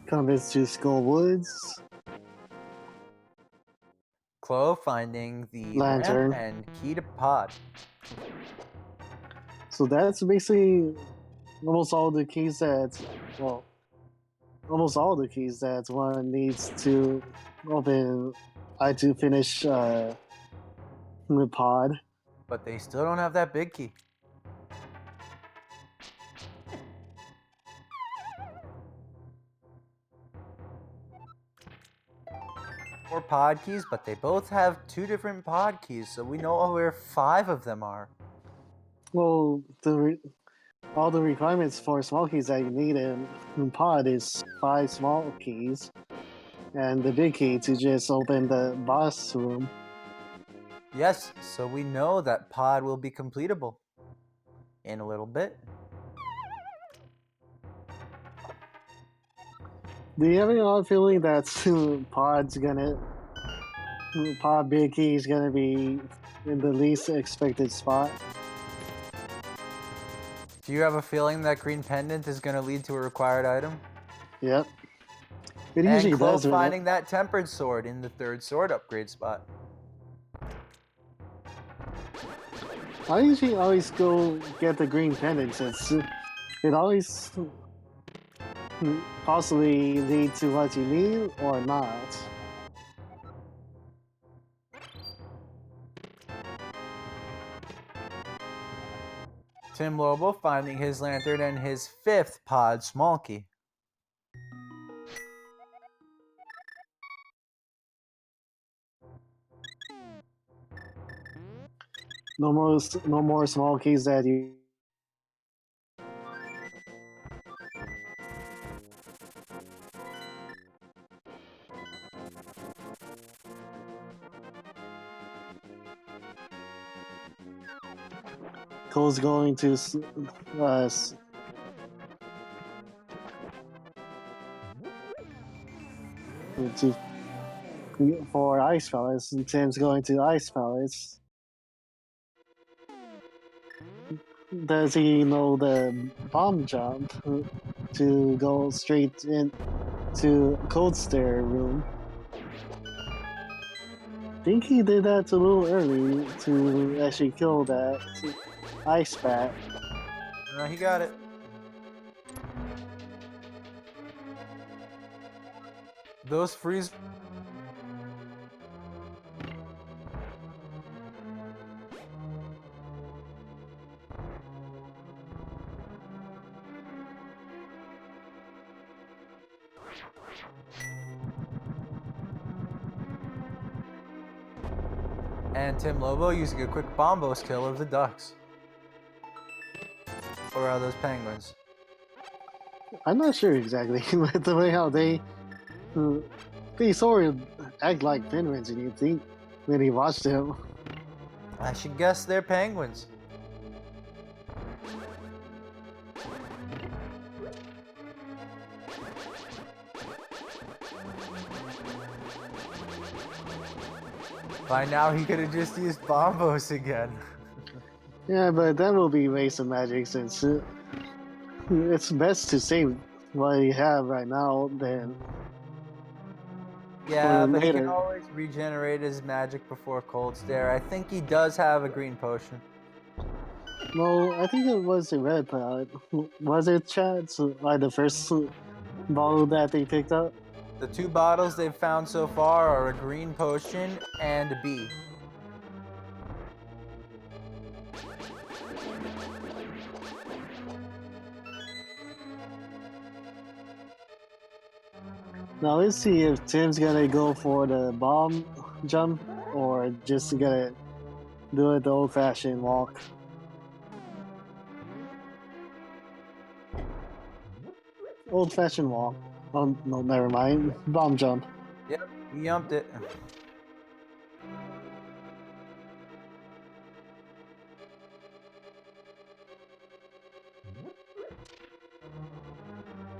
[SPEAKER 1] Comes to Skull Woods.
[SPEAKER 2] Chloe finding the
[SPEAKER 1] Lantern.
[SPEAKER 2] ramp and key to pod.
[SPEAKER 1] So that's basically almost all the keys that, well, almost all the keys that one needs to open, to finish the pod.
[SPEAKER 2] But they still don't have that big key. Four pod keys, but they both have 2 different pod keys, so we know where 5 of them are.
[SPEAKER 1] Well, all the requirements for small keys that you need in pod is 5 small keys, and the big key to just open the boss room.
[SPEAKER 2] Yes, so we know that pod will be completable in a little bit.
[SPEAKER 1] Do you have any odd feeling that pod big key is gonna be in the least expected spot?
[SPEAKER 2] Do you have a feeling that green pendant is going to lead to a required item?
[SPEAKER 1] Yep. It
[SPEAKER 2] And
[SPEAKER 1] usually
[SPEAKER 2] Chloe
[SPEAKER 1] does.
[SPEAKER 2] finding that tempered sword in the 3rd sword upgrade spot.
[SPEAKER 1] I usually always go get the green pendant since it always possibly lead to what you need or not.
[SPEAKER 2] TimLobo finding his lantern and his 5th pod small key.
[SPEAKER 1] No more small keys that you. Cole's going to for Ice Palace, and Tim's going to Ice Palace. Does he know the bomb jump to go straight into Cold Stair room? I think he did that a little early to actually kill that ice bat.
[SPEAKER 2] He got it. Those freeze. And TimLobo using a quick bombos kill of the ducks. Or are those penguins?
[SPEAKER 1] I'm not sure exactly with the way how they sort of act like penguins, and you think when you watch them.
[SPEAKER 2] I should guess they're penguins. By now he could have just used bombos again.
[SPEAKER 1] Yeah, but that will be waste of magic since it's best to save what you have right now than.
[SPEAKER 2] Yeah, but
[SPEAKER 1] later.
[SPEAKER 2] he can always regenerate his magic before Cold Stare. I think he does have a green potion.
[SPEAKER 1] No, I think it was a red palette. Was it, Chad? So, like the first bottle that they picked up?
[SPEAKER 2] The 2 bottles they've found so far are a green potion and a bee.
[SPEAKER 1] Now let's see if Tim's gonna go for the bomb jump or just gonna do it the old-fashioned walk. Old-fashioned walk. Oh no, never mind. Bomb jump.
[SPEAKER 2] Yep, he yumped it.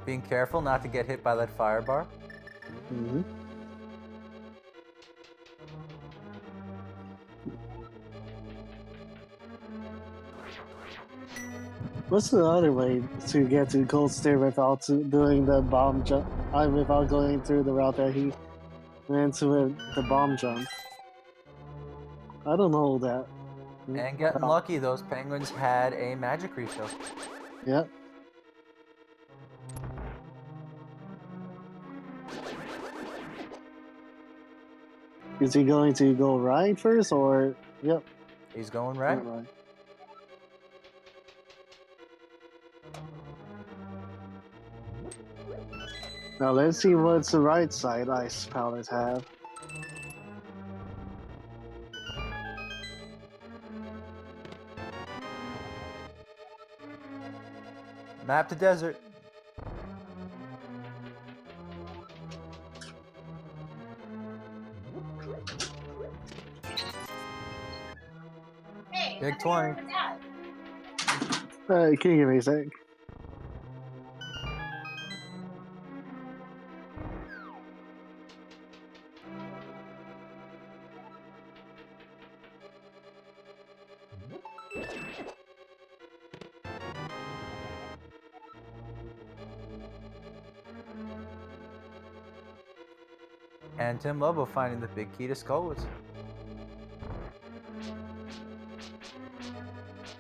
[SPEAKER 2] Being careful not to get hit by that fire bar.
[SPEAKER 1] Mm-hmm. What's the other way to get to Cold Stair without doing the bomb jump? Without going through the route that he went to with the bomb jump. I don't know that.
[SPEAKER 2] And getting lucky, those penguins had a magic refill.
[SPEAKER 1] Yep. Is he going to go right first or? Yep.
[SPEAKER 2] He's going right.
[SPEAKER 1] Now let's see what's the right side ice powders have.
[SPEAKER 2] Map to desert.
[SPEAKER 3] Hey,
[SPEAKER 2] Big 20.
[SPEAKER 1] Can you give me a sec?
[SPEAKER 2] And TimLobo finding the big key to Skullwoods.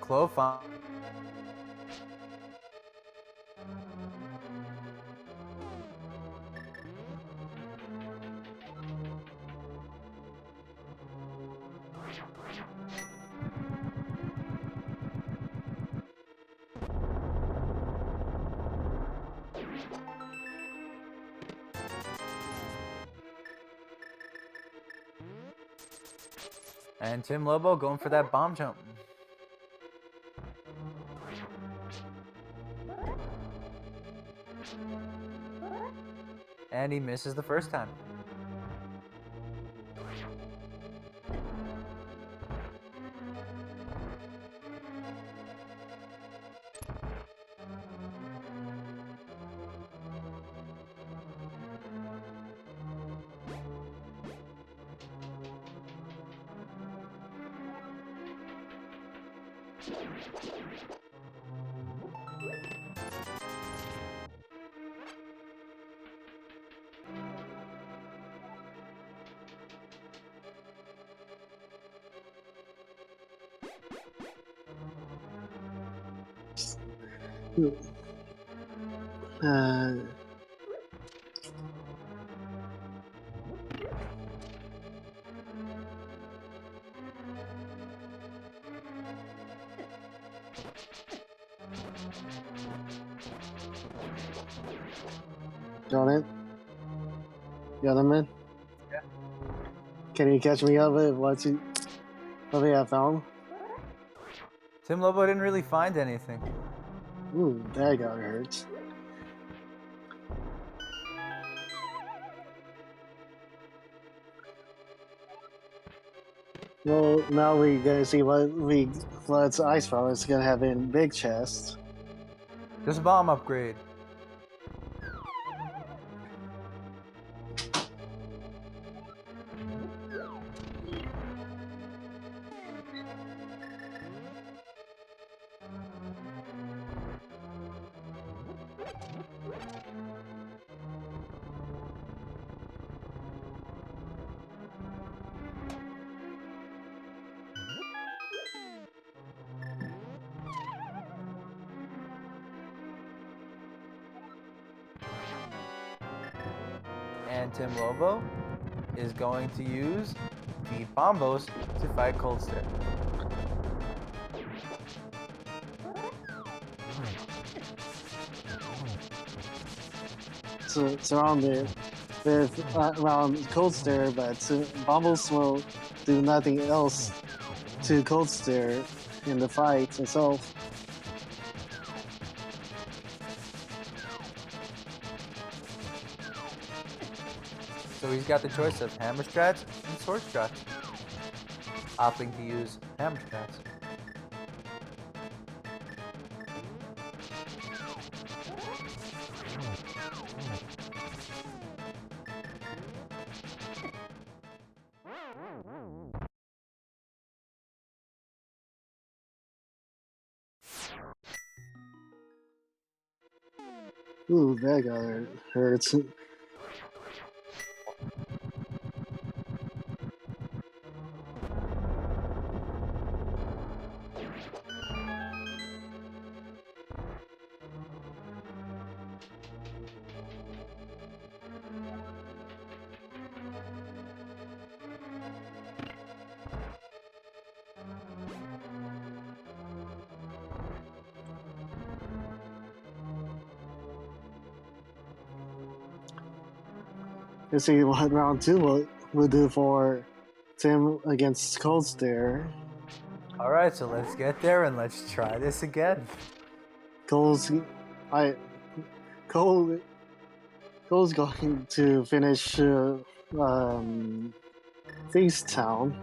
[SPEAKER 2] Chloe found. And TimLobo going for that bomb jump. And he misses the first time.
[SPEAKER 1] Got it? Got him in?
[SPEAKER 2] Yeah.
[SPEAKER 1] Can you catch me up with what they have found?
[SPEAKER 2] TimLobo didn't really find anything.
[SPEAKER 1] Ooh, that got hurt. Well, now we gonna see what's Ice Power is gonna have in big chest.
[SPEAKER 2] Just a bomb upgrade. And TimLobo is going to use the Bombos to fight Cold Stair.
[SPEAKER 1] So surrounded. with around Cold Stare, but Bumbles will do nothing else to Cold Stare in the fight itself.
[SPEAKER 2] So he's got the choice of hammer strats and sword strats. Opting to use hammer strats.
[SPEAKER 1] Ooh, that guy hurts. Let's see what round 2 will do for Tim against Cold Stare.
[SPEAKER 2] Alright, so let's get there and let's try this again.
[SPEAKER 1] Cole's going to finish Feast Town.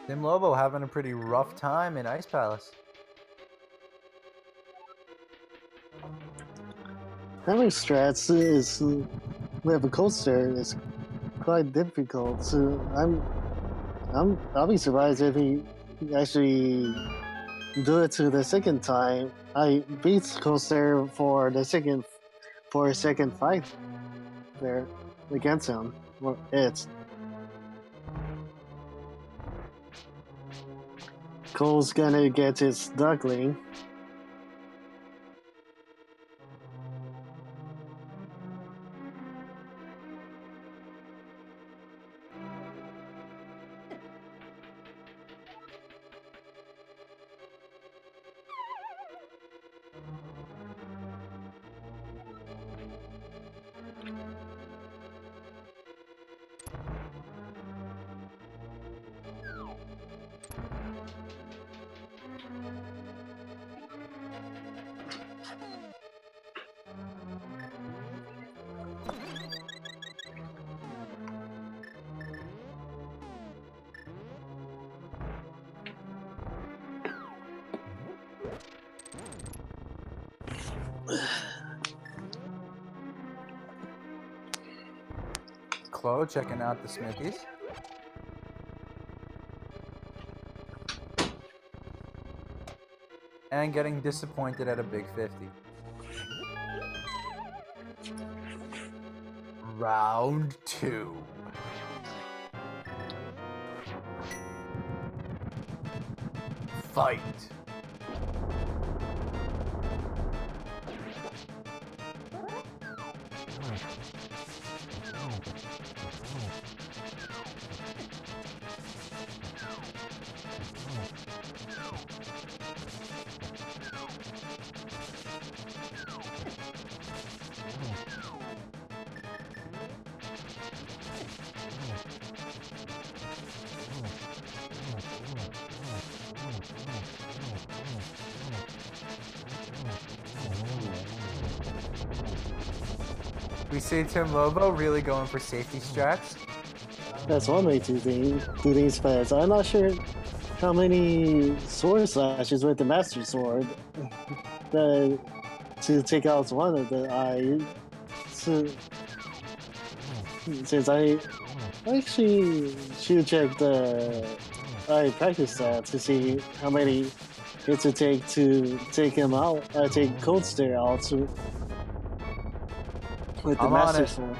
[SPEAKER 2] TimLobo having a pretty rough time in Ice Palace.
[SPEAKER 1] Having strats is with a Cold Stare is quite difficult. So I'll be surprised if he actually do it to the second time. I beat Cold Stare for a second fight there against him. Or it. Cole's gonna get his duckling.
[SPEAKER 2] Chloe checking out the Smithies. And getting disappointed at a big 50. Round 2. Fight. We see TimLobo really going for safety strats.
[SPEAKER 1] That's one way to do these fights. I'm not sure how many sword slashes with the Master Sword to take out one of the eye. So, since I actually should check the eye practice stats to see how many hits it take to take him out. Take Cold Stare out with the
[SPEAKER 2] I'm on
[SPEAKER 1] Master
[SPEAKER 2] it.
[SPEAKER 1] Sword.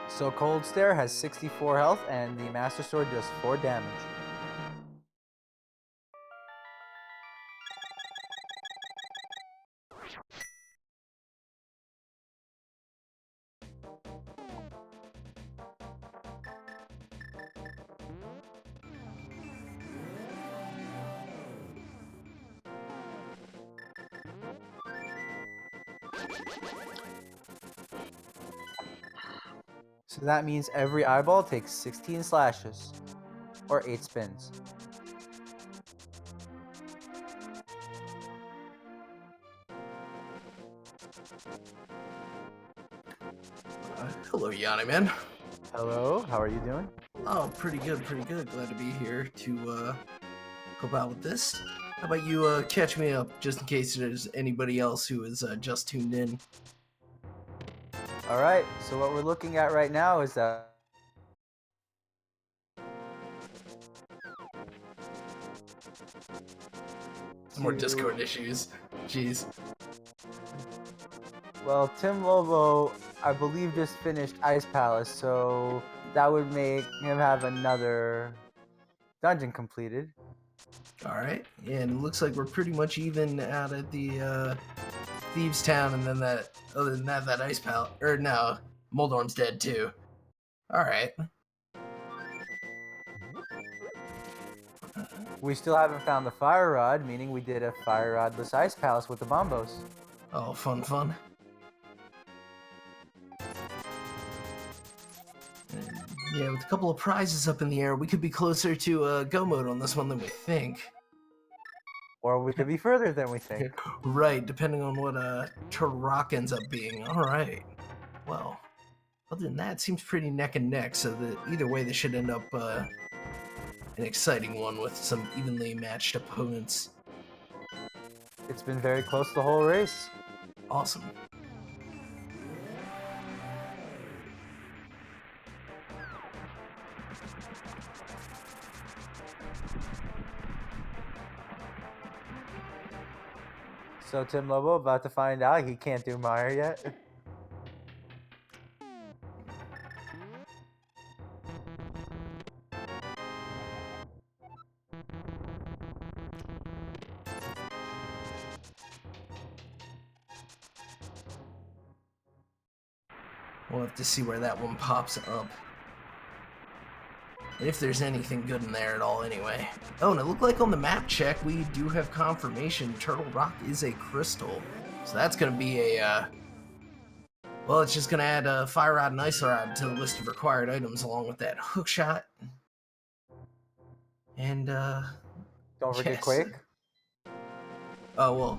[SPEAKER 2] So Cold Stare has 64 health and the Master Sword does 4 damage. So that means every eyeball takes 16 slashes, or 8 spins.
[SPEAKER 3] Hello, Yanni, man.
[SPEAKER 2] Hello, how are you doing?
[SPEAKER 3] Oh, pretty good, pretty good. Glad to be here to help out with this. How about you catch me up, just in case there's anybody else who is just tuned in.
[SPEAKER 2] Alright, so what we're looking at right now is that
[SPEAKER 3] Some more Discord issues. Jeez.
[SPEAKER 2] well, TimLobo, I believe, just finished Ice Palace, so that would make him have another dungeon completed.
[SPEAKER 3] Alright, and it looks like we're pretty much even out at the Thieves Town, and then that, other than that, that Ice Palace, or no, Moldorm's dead too. Alright.
[SPEAKER 2] We still haven't found the Fire Rod, meaning we did a Fire Rodless Ice Palace with the Bombos.
[SPEAKER 3] Oh, fun, fun. And, yeah, with a couple of prizes up in the air, we could be closer to go mode on this one than we think.
[SPEAKER 2] Or we could be further than we think.
[SPEAKER 3] Right, depending on what Turtle Rock ends up being. Alright. Well, other than that, it seems pretty neck and neck, so that either way, this should end up an exciting one with some evenly matched opponents.
[SPEAKER 2] It's been very close the whole race.
[SPEAKER 3] Awesome.
[SPEAKER 2] So TimLobo about to find out he can't do Meyer yet.
[SPEAKER 3] We'll have to see where that one pops up. If there's anything good in there at all, anyway. Oh, and it looked like on the map check, we do have confirmation Turtle Rock is a crystal. So that's going to be a, well, it's just going to add a Fire Rod and Ice Rod to the list of required items along with that hook shot. And,
[SPEAKER 2] Don't forget
[SPEAKER 3] yes.
[SPEAKER 2] Quake.
[SPEAKER 3] Oh,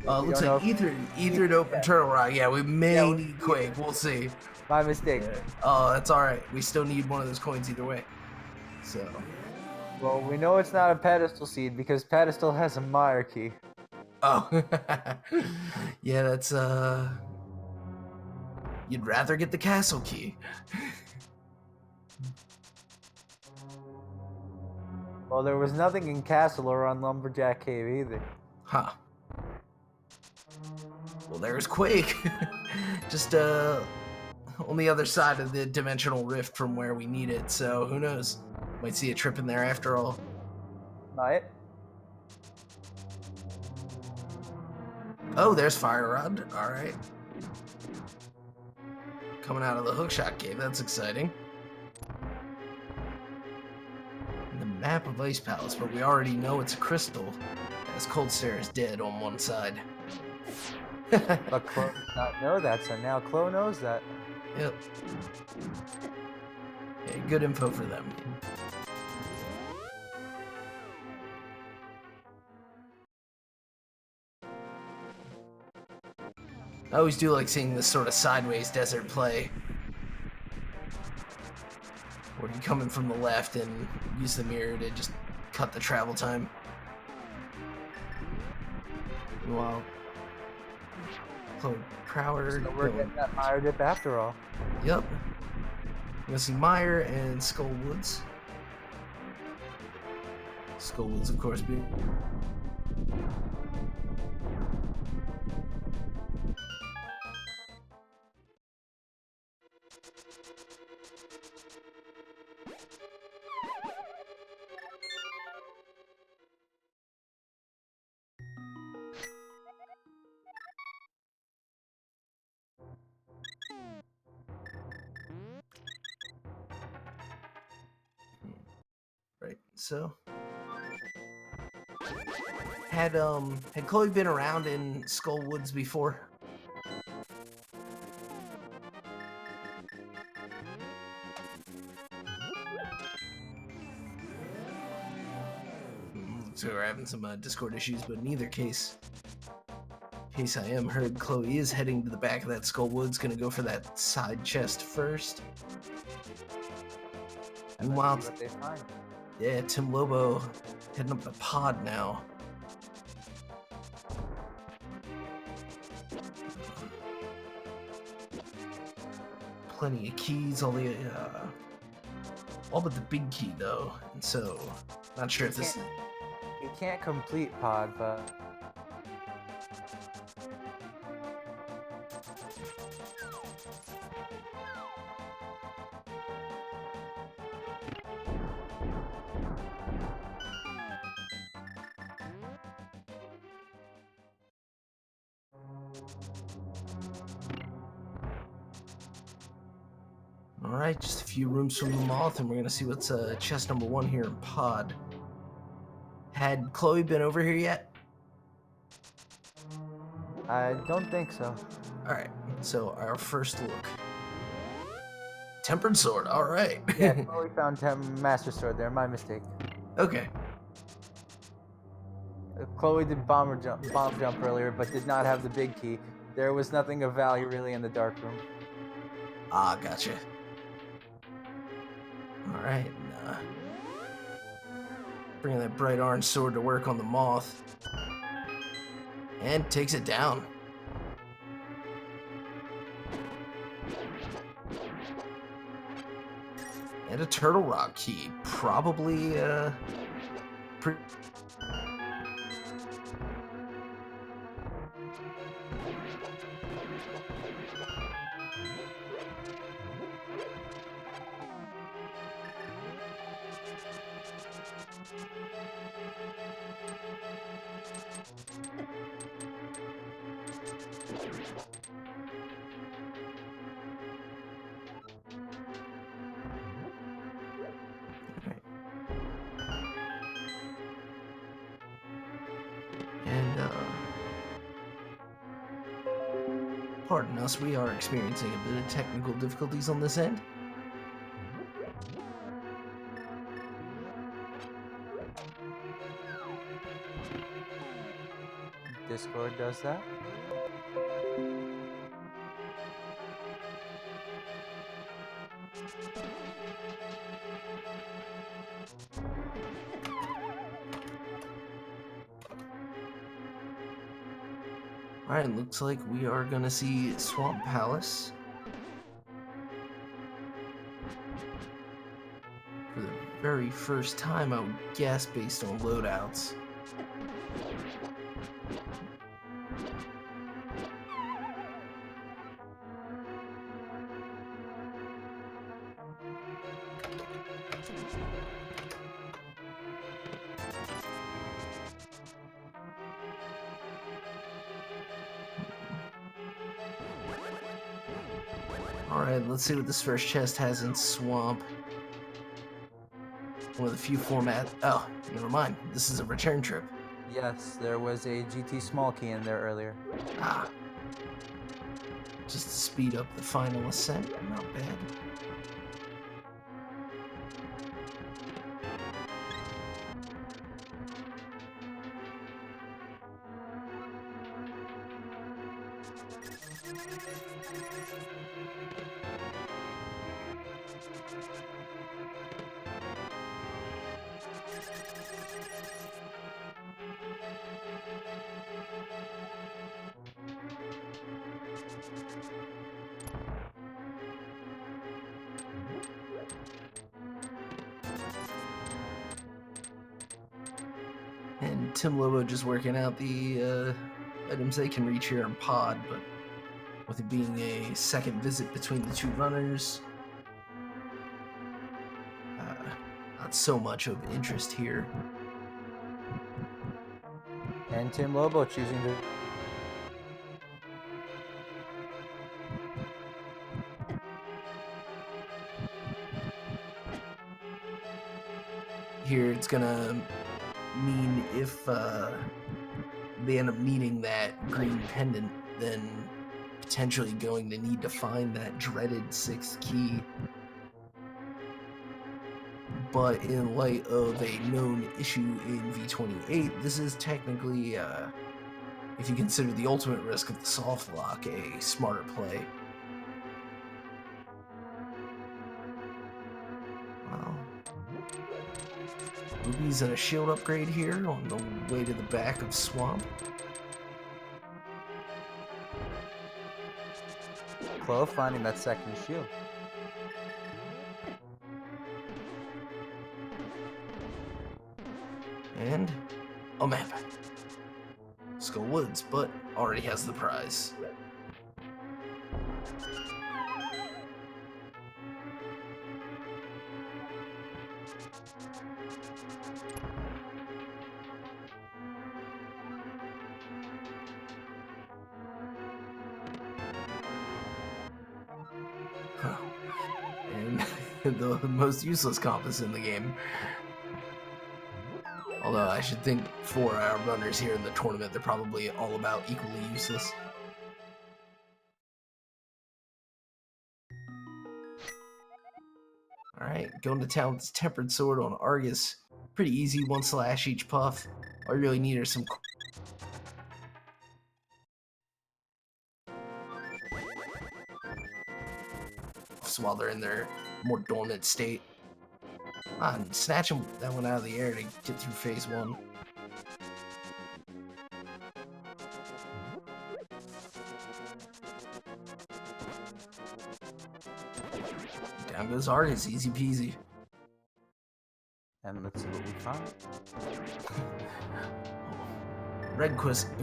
[SPEAKER 3] well, looks like Ether to open Turtle Rock. Yeah, we may need Quake. We'll see.
[SPEAKER 2] My mistake.
[SPEAKER 3] Yeah. Oh, that's alright. We still need one of those coins either way. So.
[SPEAKER 2] Well, we know it's not a pedestal seed because pedestal has a Meyer key.
[SPEAKER 3] Oh. Yeah, that's, you'd rather get the castle key.
[SPEAKER 2] Well, there was nothing in Castle or on Lumberjack Cave either.
[SPEAKER 3] Huh. Well, there's Quake. Just, on the other side of the dimensional rift from where we need it, so who knows? Might see a trip in there after all.
[SPEAKER 2] Might.
[SPEAKER 3] Oh, there's Fire Rod. Alright. Coming out of the hookshot cave, that's exciting. Map of Ice Palace, but we already know it's a crystal, as Cold Stare is dead on one side.
[SPEAKER 2] But Chloe did not know that, so now Chloe knows that.
[SPEAKER 3] Yep. Yeah, good info for them. I always do like seeing this sort of sideways desert play, where you come in from the left and use the mirror to just cut the travel time. Meanwhile, Chloe Crowder.
[SPEAKER 2] So we're getting that Meyer dip after all.
[SPEAKER 3] Yep. You're gonna see Meyer and Skull Woods. Skull Woods, of course, being. Right, so had Chloe been around in Skull Woods before? So we're having some Discord issues, but in either case, I am heard, Chloe is heading to the back of that Skull Woods, gonna go for that side chest first. Meanwhile,
[SPEAKER 2] What they find.
[SPEAKER 3] yeah, TimLobo heading up the pod now. Plenty of keys, all but the big key though, and so not sure if this.
[SPEAKER 2] You can't complete pod, but.
[SPEAKER 3] Alright, just a few rooms from the Moth, and we're gonna see what's chest number 1 here in pod. Had Chloe been over here yet?
[SPEAKER 2] I don't think so.
[SPEAKER 3] Alright, so our first look. Tempered Sword, alright.
[SPEAKER 2] Yeah, Chloe found Master Sword there, my mistake.
[SPEAKER 3] Okay.
[SPEAKER 2] Chloe did bomb jump earlier, but did not have the big key. There was nothing of value really in the dark room.
[SPEAKER 3] Ah, gotcha. Alright, bringing that bright orange sword to work on the Moth. And takes it down. And a Turtle Rock key. Probably, pardon us, we are experiencing a bit of technical difficulties on this end.
[SPEAKER 2] Discord does that.
[SPEAKER 3] Alright, looks like we are gonna see Swamp Palace. For the very first time, I would guess, based on loadouts. Alright, let's see what this first chest has in Swamp. One of the few format. Oh, never mind. This is a return trip.
[SPEAKER 2] Yes, there was a GT small key in there earlier.
[SPEAKER 3] Ah. Just to speed up the final ascent. Not bad. And TimLobo just working out the items they can reach here in pod, but with it being a second visit between the two runners, not so much of interest here.
[SPEAKER 2] And TimLobo choosing to...
[SPEAKER 3] Here it's gonna mean if they end up needing that green pendant, then potentially going to need to find that dreaded 6th key. But in light of a known issue in V28, this is technically, if you consider the ultimate risk of the soft lock, a smarter play. Wow. Ruby's at a shield upgrade here on the way to the back of Swamp.
[SPEAKER 2] Chloe finding that second shield.
[SPEAKER 3] And a map. Skull Woods, but already has the prize. And the most useless compass in the game. Although I should think for our runners here in the tournament, they're probably all about equally useless. Alright, going to town with this Tempered Sword on Argus. Pretty easy, 1 slash each puff. All you really need are some... while they're in their more dormant state. And snatch that one out of the air to get through phase 1. Down goes Argus, easy peasy.
[SPEAKER 2] And let's see what we found.
[SPEAKER 3] Red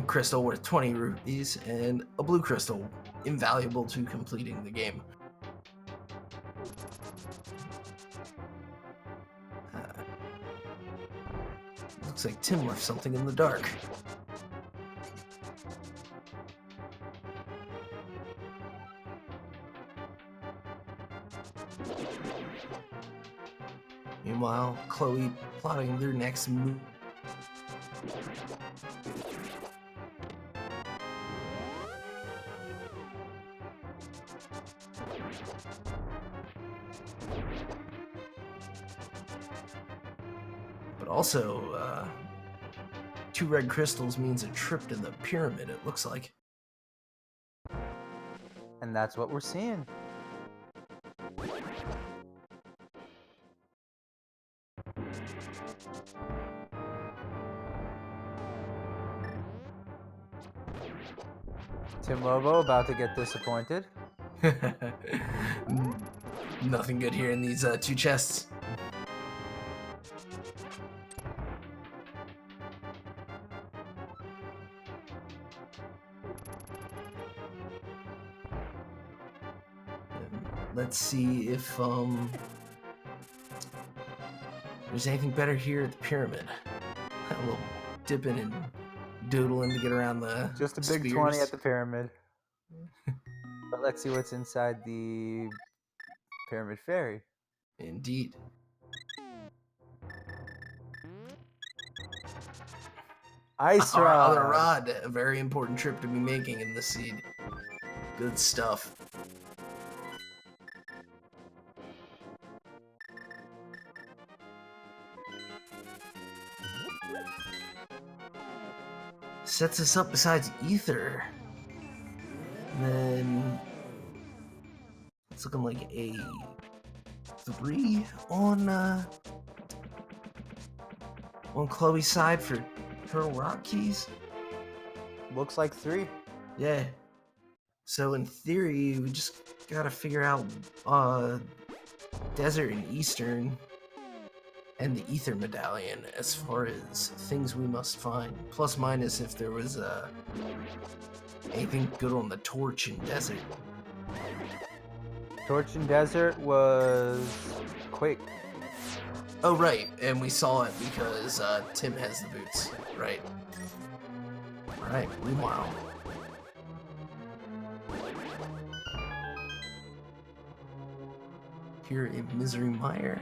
[SPEAKER 3] crystal worth 20 rupees, and a blue crystal, invaluable to completing the game. Looks like Tim left something in the dark. Meanwhile, Chloe plotting their next move. But also, 2 red crystals means a trip to the pyramid, it looks like.
[SPEAKER 2] And that's what we're seeing. TimLobo about to get disappointed.
[SPEAKER 3] Nothing good here in these 2 chests. Let's see if there's anything better here at the pyramid. A little dipping and doodling to get around the
[SPEAKER 2] Just a big
[SPEAKER 3] spheres.
[SPEAKER 2] 20 at the pyramid. But let's see what's inside the pyramid fairy.
[SPEAKER 3] Indeed.
[SPEAKER 2] Ice
[SPEAKER 3] Our
[SPEAKER 2] Rod.
[SPEAKER 3] other rod, a very important trip to be making in the seed. Good stuff. Sets us up besides Ether. And then it's looking like a 3 on Chloe's side for Turtle Rock keys.
[SPEAKER 2] Looks like 3.
[SPEAKER 3] Yeah. So in theory, we just gotta figure out Desert and Eastern and the Ether Medallion as far as things we must find. Plus minus if there was anything good on the Torch and Desert.
[SPEAKER 2] Torch and Desert was Quake.
[SPEAKER 3] Oh, right, and we saw it because Tim has the boots, right? Alright, meanwhile. Here in Misery Mire.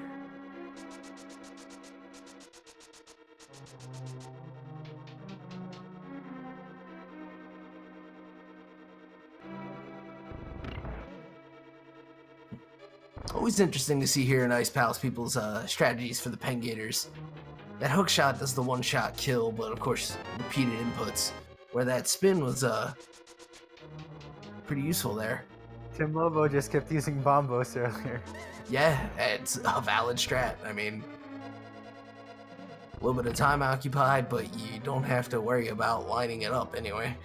[SPEAKER 3] Always interesting to see here in Ice Palace people's strategies for the Pengators. That hook shot does the one-shot kill, but of course, repeated inputs. Where that spin was pretty useful there.
[SPEAKER 2] TimLobo just kept using Bombos earlier.
[SPEAKER 3] Yeah, it's a valid strat. I mean, a little bit of time occupied, but you don't have to worry about lining it up anyway.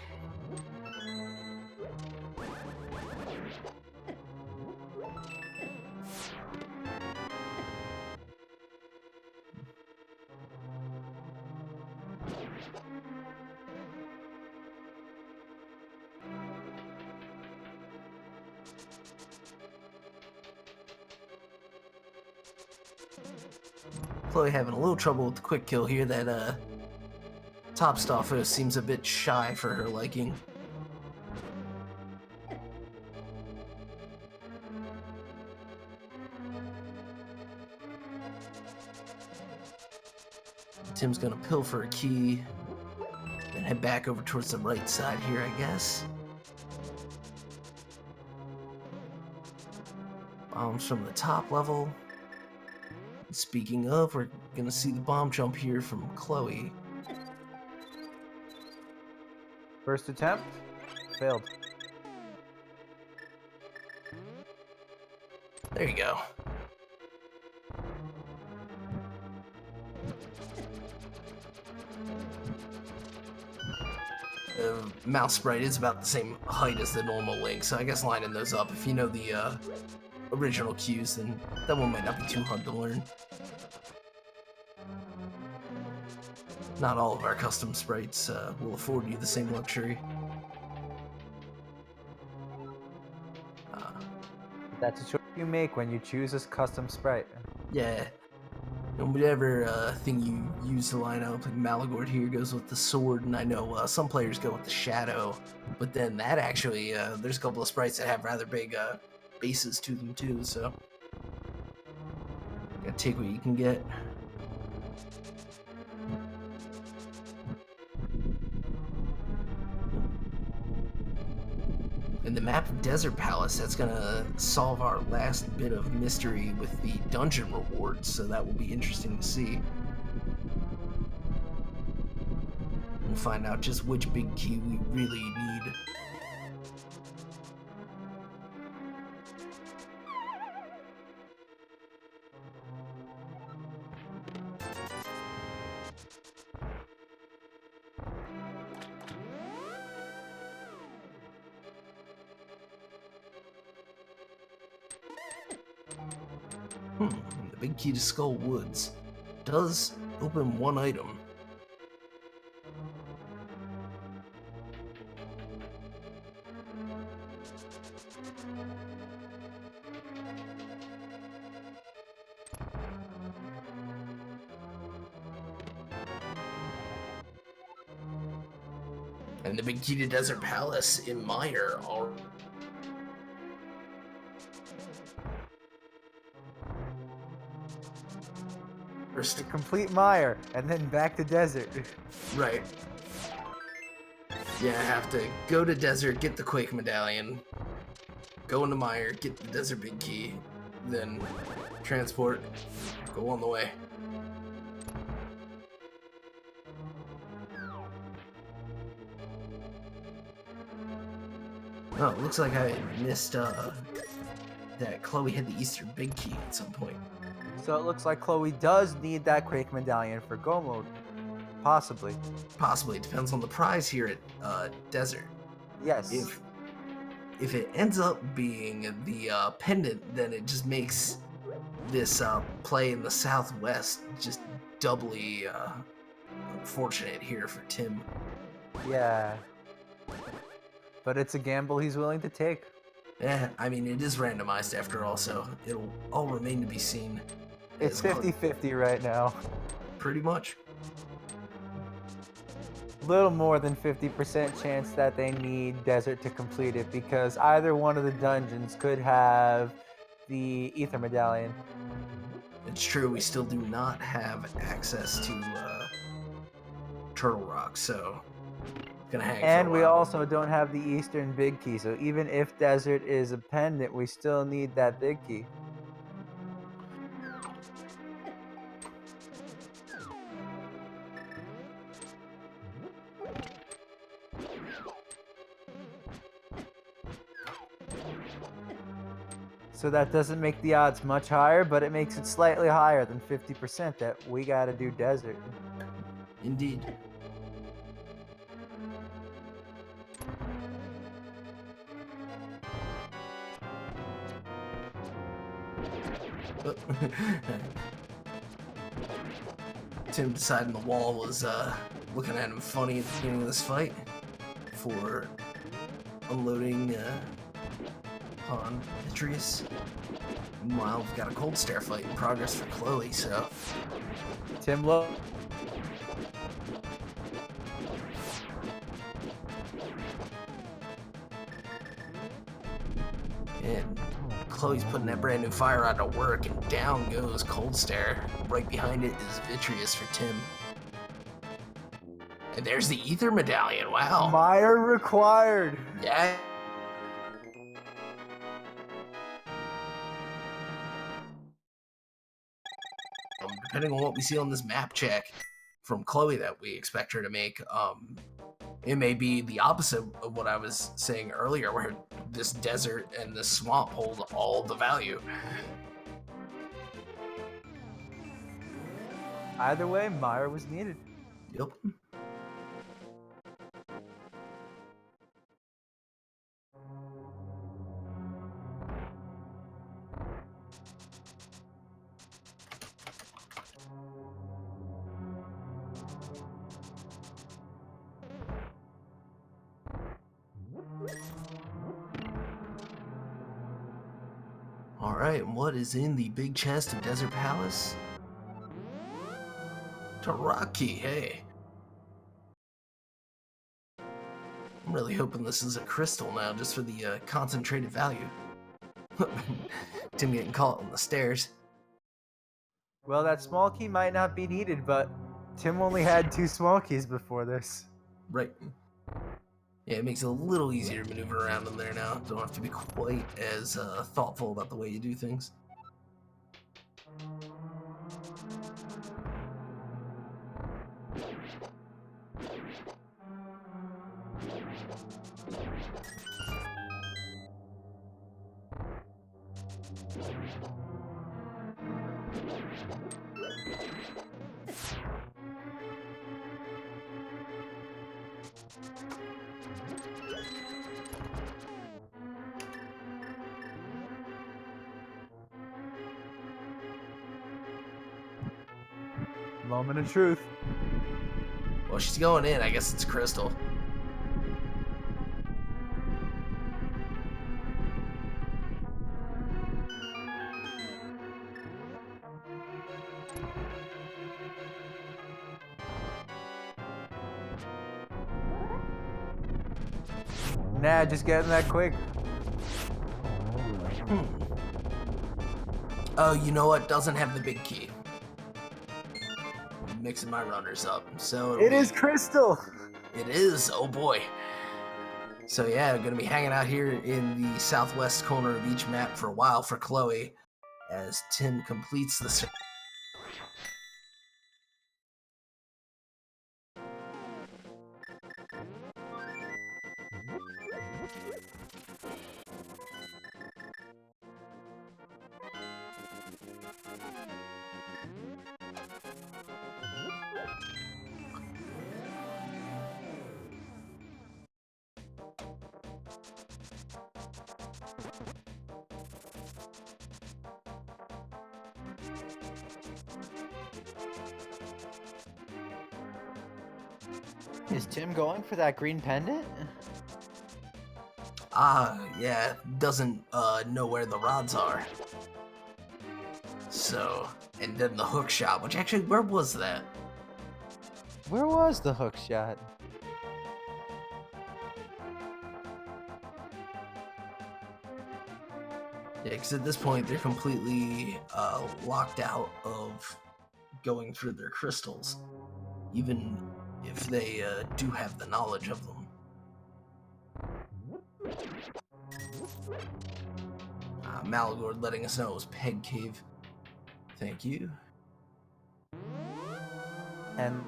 [SPEAKER 3] Chloe having a little trouble with the quick kill here. That top Staffos seems a bit shy for her liking. Tim's gonna pilfer a key and head back over towards the right side here, I guess. Bombs from the top level. Speaking of, we're gonna see the bomb jump here from Chloe.
[SPEAKER 2] First attempt, failed.
[SPEAKER 3] There you go. The mouse sprite is about the same height as the normal Link, so I guess lining those up, if you know the original cues, then that one might not be too hard to learn. Not all of our custom sprites will afford you the same luxury.
[SPEAKER 2] That's a choice you make when you choose a custom sprite.
[SPEAKER 3] Yeah. And whatever thing you use to line up, like Malagord here goes with the sword, and I know some players go with the shadow, but then that actually, there's a couple of sprites that have rather big bases to them too, so gotta take what you can get. In the map of Desert Palace, that's gonna solve our last bit of mystery with the dungeon rewards, so that will be interesting to see. We'll find out just which big key we really need. The big key to Skull Woods does open one item. And the big key to Desert Palace in Mire are
[SPEAKER 2] To complete Mire, and then back to Desert.
[SPEAKER 3] right. Yeah, I have to go to desert, get the Quake medallion, go into Mire, get the desert big key, then transport, go on the way. Oh, it looks like I missed that Chloe had the Eastern big key at some point.
[SPEAKER 2] So it looks like Chloe does need that Quake medallion for Go mode. Possibly.
[SPEAKER 3] Possibly. Depends on the prize here at Desert.
[SPEAKER 2] Yes.
[SPEAKER 3] If it ends up being the pendant, then it just makes this play in the Southwest just doubly unfortunate here for Tim.
[SPEAKER 2] Yeah. But it's a gamble he's willing to take.
[SPEAKER 3] Yeah, I mean, it is randomized after all, so it'll all remain to be seen.
[SPEAKER 2] It's 50-50 right now.
[SPEAKER 3] Pretty much.
[SPEAKER 2] Little more than 50% chance that they need Desert to complete it, because either one of the dungeons could have the Ether Medallion.
[SPEAKER 3] It's true, we still do not have access to Turtle Rock, so gonna hang for a
[SPEAKER 2] And we
[SPEAKER 3] while.
[SPEAKER 2] also don't have the Eastern Big Key, so even if Desert is a pendant, we still need that Big Key. So that doesn't make the odds much higher, but it makes it slightly higher than 50% that we gotta do Desert.
[SPEAKER 3] Indeed. Tim deciding the wall was looking at him funny at the beginning of this fight for unloading on Vitreous. Meanwhile, we've got a cold stare fight in progress for Chloe, so
[SPEAKER 2] TimLobo.
[SPEAKER 3] and Chloe's putting that brand new fire out to work, and down goes Cold Stare. Right behind it is Vitreous for Tim. And there's the Ether Medallion, wow.
[SPEAKER 2] Mire required.
[SPEAKER 3] Yeah. Depending on what we see on this map check from Chloe that we expect her to make, it may be the opposite of what I was saying earlier, where this desert and this swamp hold all the value.
[SPEAKER 2] Either way, Mire was needed.
[SPEAKER 3] Yep. Alright, and what is in the big chest of Desert Palace? Taraki, hey. I'm really hoping this is a crystal now, just for the concentrated value. Tim getting caught on the stairs.
[SPEAKER 2] Well, that small key might not be needed, but Tim only had 2 small keys before this.
[SPEAKER 3] Right. Yeah, it makes it a little easier to maneuver around in there now. Don't have to be quite as thoughtful about the way you do things.
[SPEAKER 2] Moment of truth.
[SPEAKER 3] Well, she's going in. I guess it's crystal.
[SPEAKER 2] Nah, just getting that quick.
[SPEAKER 3] Oh, you know what? Doesn't have the big key. Mixing my runners up. So
[SPEAKER 2] It is crystal.
[SPEAKER 3] It is. Oh boy. So yeah, gonna be hanging out here in the southwest corner of each map for a while for Chloe as Tim completes the
[SPEAKER 2] Is Tim going for that green pendant?
[SPEAKER 3] yeah, doesn't know where the rods are. So, and then the hook shot, which actually, where was that?
[SPEAKER 2] Where was the hook shot?
[SPEAKER 3] Yeah, because at this point they're completely locked out of going through their crystals, even if they do have the knowledge of them. Malagord letting us know it was Peg Cave. Thank you.
[SPEAKER 2] And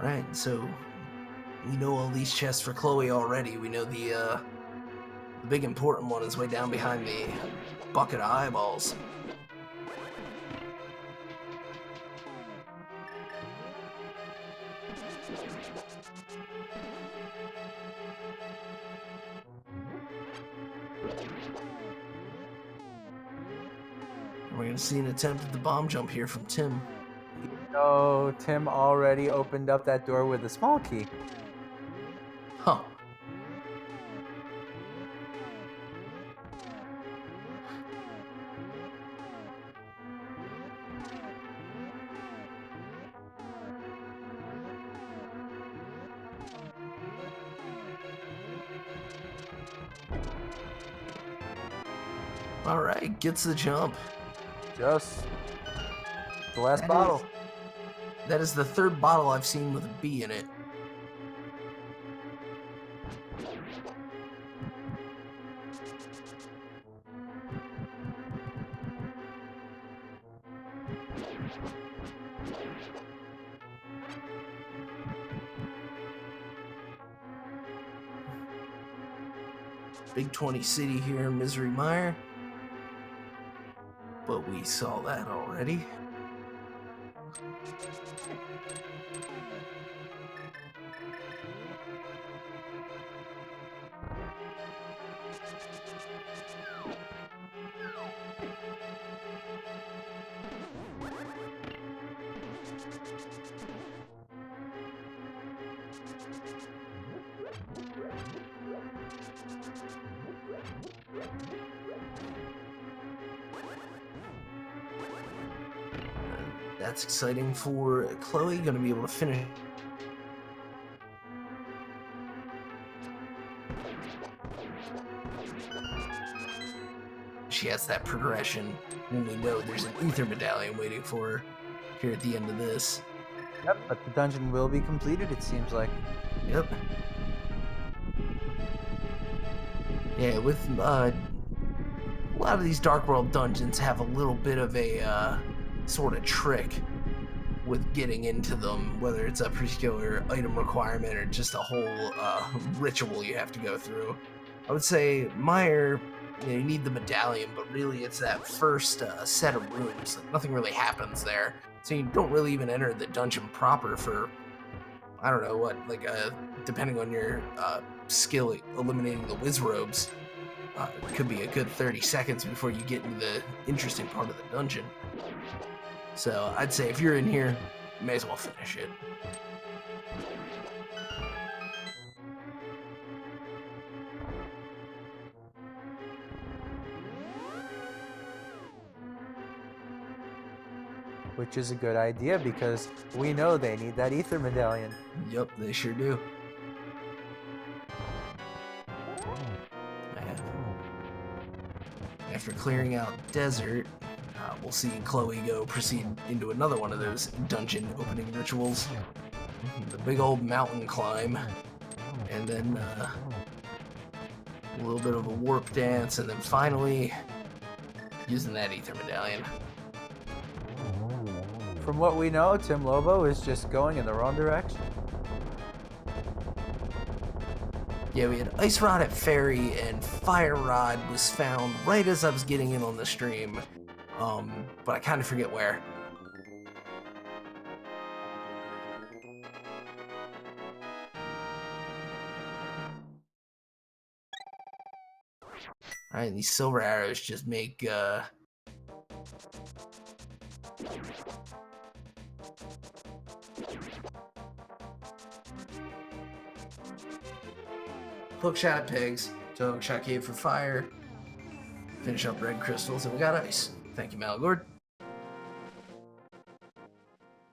[SPEAKER 3] Alright, so we know all these chests for Chloe already. We know the big important one is way down behind the bucket of eyeballs. We're gonna see an attempt at the bomb jump here from Tim.
[SPEAKER 2] oh, Tim already opened up that door with a small key.
[SPEAKER 3] Huh. Alright, gets the jump.
[SPEAKER 2] Just the last bottle.
[SPEAKER 3] That is the third bottle I've seen with a B in it. Big 20 City here in Misery Mire. But we saw that already. That's exciting for Chloe, gonna be able to finish. She has that progression when we know there's an ether medallion waiting for her here at the end of this.
[SPEAKER 2] Yep, but the dungeon will be completed, it seems like.
[SPEAKER 3] Yep. Yeah, with a lot of these Dark World dungeons have a little bit of a sort of trick with getting into them, whether it's a particular item requirement or just a whole ritual you have to go through. I would say Mire, you need the medallion, but really it's that first set of rooms. Like, nothing really happens there, so you don't really even enter the dungeon proper for, I don't know what, like depending on your skill at eliminating the whiz robes, it could be a good 30 seconds before you get into the interesting part of the dungeon. So I'd say if you're in here, you may as well finish it.
[SPEAKER 2] Which is a good idea because we know they need that ether medallion.
[SPEAKER 3] Yep, they sure do. After clearing out desert, we'll see Chloe proceed into another one of those dungeon opening rituals. The big old mountain climb, and then a little bit of a warp dance, and then finally using that ether medallion.
[SPEAKER 2] From what we know, TimLobo is just going in the wrong direction.
[SPEAKER 3] Yeah, we had Ice Rod at Ferry, and Fire Rod was found right as I was getting in on the stream, but I kind of forget where. Alright, these silver arrows just make, hookshot at pigs, to hookshot cave for fire, finish up red crystals, and we got ice. Thank you, Malagord.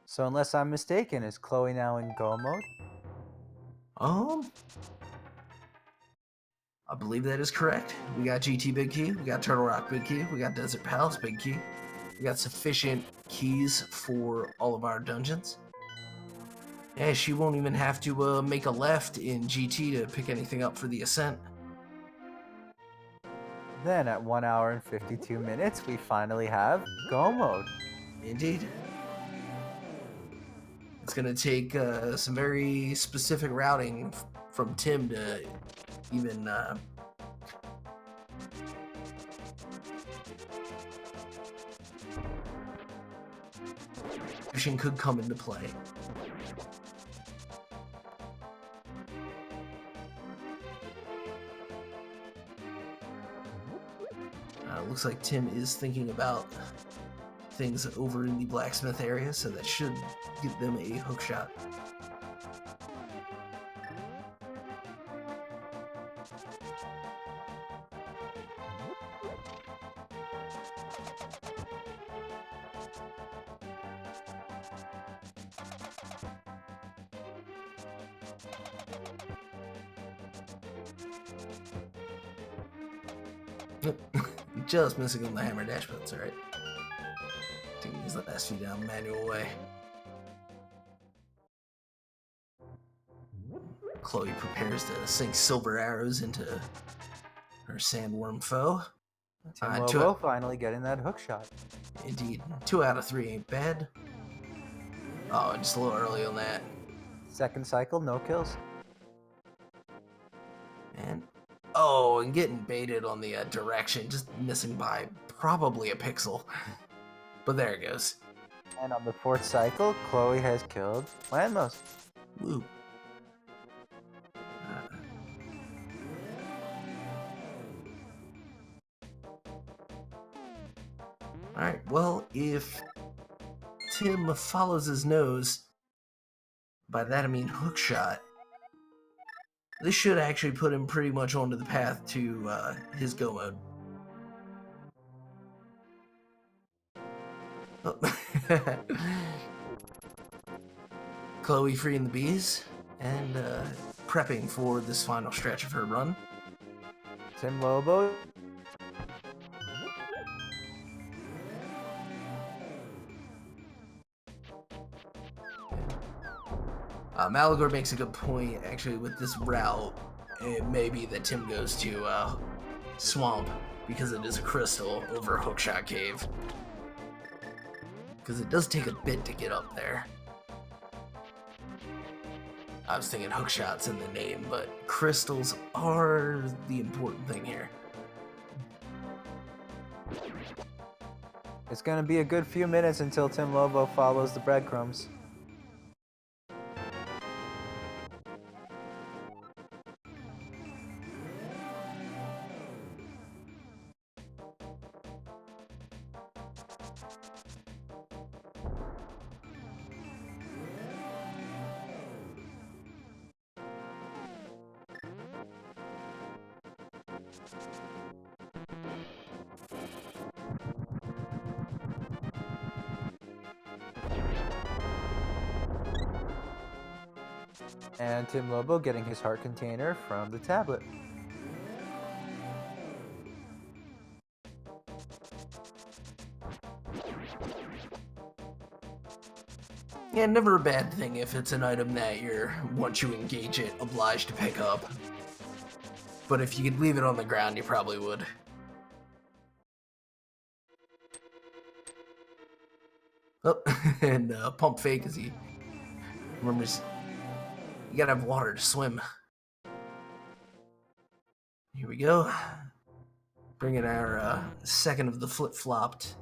[SPEAKER 2] So unless I'm mistaken, is Chloe now in go mode?
[SPEAKER 3] I believe that is correct. We got GT Big Key, we got Turtle Rock Big Key, we got Desert Palace Big Key. We got sufficient keys for all of our dungeons. Yeah, she won't even have to make a left in GT to pick anything up for the ascent.
[SPEAKER 2] Then at 1 hour and 52 minutes, we finally have go mode.
[SPEAKER 3] Indeed. It's gonna take some very specific routing from Tim to even could come into play. Looks like Tim is thinking about things over in the blacksmith area, so that should give them a hook shot. Just missing on the hammer dash, but it's alright. Taking these last few down the manual way. Chloe prepares to sink silver arrows into her sandworm foe.
[SPEAKER 2] TimLobo finally getting that hook shot.
[SPEAKER 3] Indeed. 2 out of 3 ain't bad. Oh, just a little early on that.
[SPEAKER 2] Second cycle, no kills.
[SPEAKER 3] And oh, and getting baited on the direction, just missing by probably a pixel. But there it goes.
[SPEAKER 2] And on the 4th cycle, Chloe has killed Landmos.
[SPEAKER 3] Woo. Alright, well, if Tim follows his nose, by that I mean hookshot, this should actually put him pretty much onto the path to his go mode. Oh. Chloe freeing the bees and prepping for this final stretch of her run.
[SPEAKER 2] TimLobo.
[SPEAKER 3] Malagor makes a good point, actually, with this route. It may be that Tim goes to Swamp because it is a crystal over Hookshot Cave. Because it does take a bit to get up there. I was thinking Hookshot's in the name, but crystals are the important thing here.
[SPEAKER 2] It's going to be a good few minutes until TimLobo follows the breadcrumbs. And TimLobo getting his heart container from the tablet.
[SPEAKER 3] Yeah, never a bad thing if it's an item that you're, once you engage it, obliged to pick up. But if you could leave it on the ground, you probably would. Oh, and pump fake as he remembers you gotta have water to swim. Here we go. Bringing our second of the flip-flopped.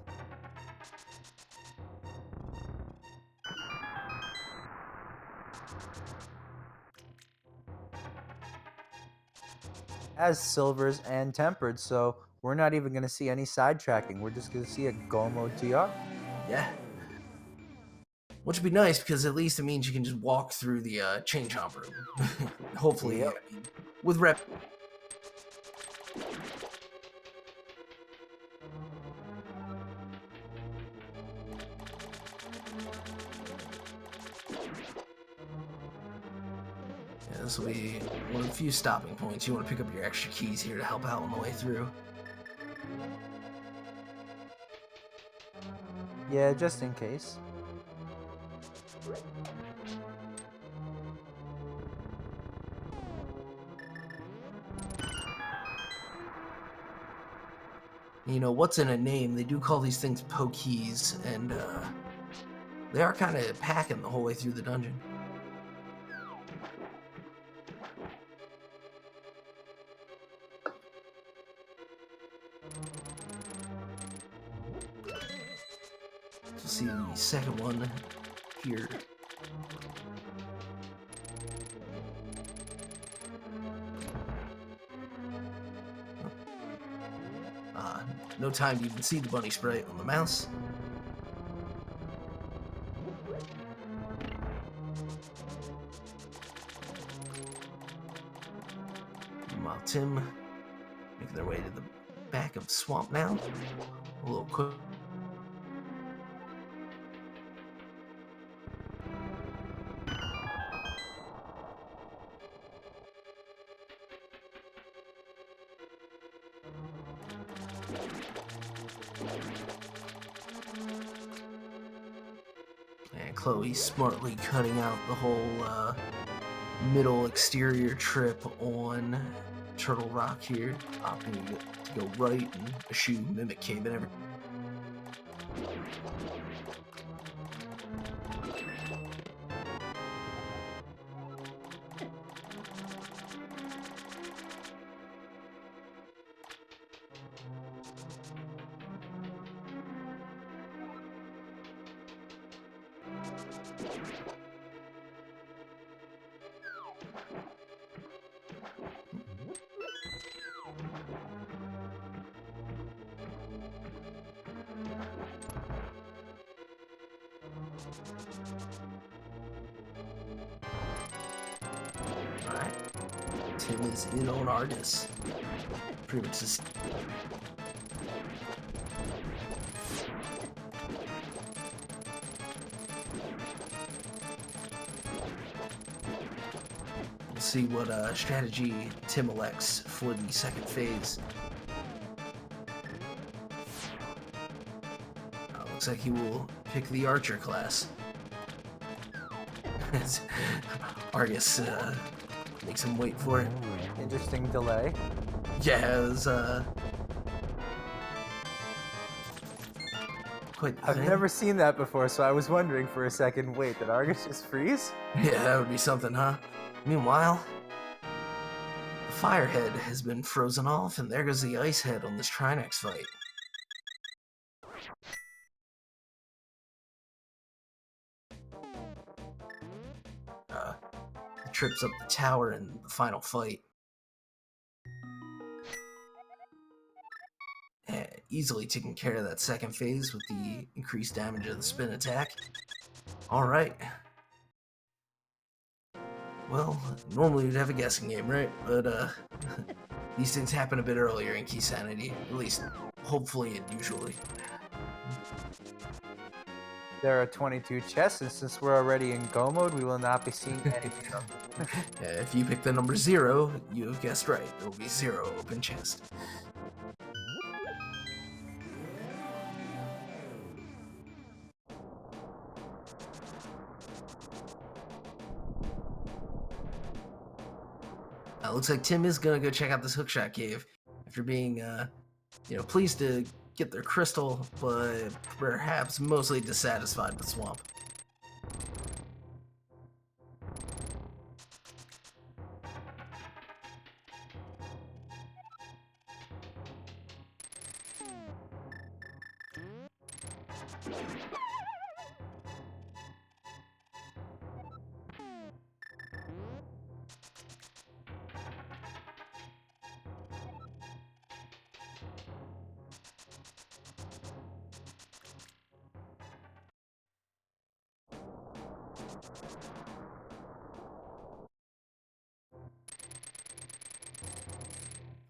[SPEAKER 2] As silvers and tempered, so we're not even going to see any sidetracking. We're just going to see a Go Mode TR.
[SPEAKER 3] Yeah. Which would be nice because at least it means you can just walk through the chain chomp room. Hopefully,
[SPEAKER 2] Yep.
[SPEAKER 3] I mean, with rep. Yeah, this will be one of the few stopping points. You want to pick up your extra keys here to help out on the way through.
[SPEAKER 2] Yeah, just in case.
[SPEAKER 3] You know, what's in a name? They do call these things pokeys, and they are kind of packing the whole way through the dungeon. So see the second one here. No time to even see the bunny sprite on the mouse. While Tim making their way to the back of the swamp now. A little quick. And Chloe smartly cutting out the whole middle exterior trip on Turtle Rock here, opting to go right and eschew Mimic Cave and everything. Alright. Tim is in on Argus. Pretty much just. We'll see what strategy Tim elects for the second phase. Looks like he will pick the Archer class. Argus makes him wait for it.
[SPEAKER 2] Interesting delay.
[SPEAKER 3] Yeah, it was quite the
[SPEAKER 2] I've
[SPEAKER 3] thing.
[SPEAKER 2] never seen that before, so I was wondering for a second, wait, did Argus just freeze?
[SPEAKER 3] Yeah, that would be something, huh? Meanwhile, the Firehead has been frozen off, and there goes the Ice Head on this Trinex fight. Trips up the tower in the final fight. Easily taking care of that second phase with the increased damage of the spin attack. Alright. Well, normally we'd have a guessing game, right? But, these things happen a bit earlier in Keysanity. At least, hopefully and usually.
[SPEAKER 2] There are 22 chests, and since we're already in go mode, we will not be seeing any of them.
[SPEAKER 3] If you pick the number 0, you have guessed right. There will be 0 open chest. Looks like Tim is gonna go check out this hookshot cave after being, pleased to get their crystal, but perhaps mostly dissatisfied with Swamp.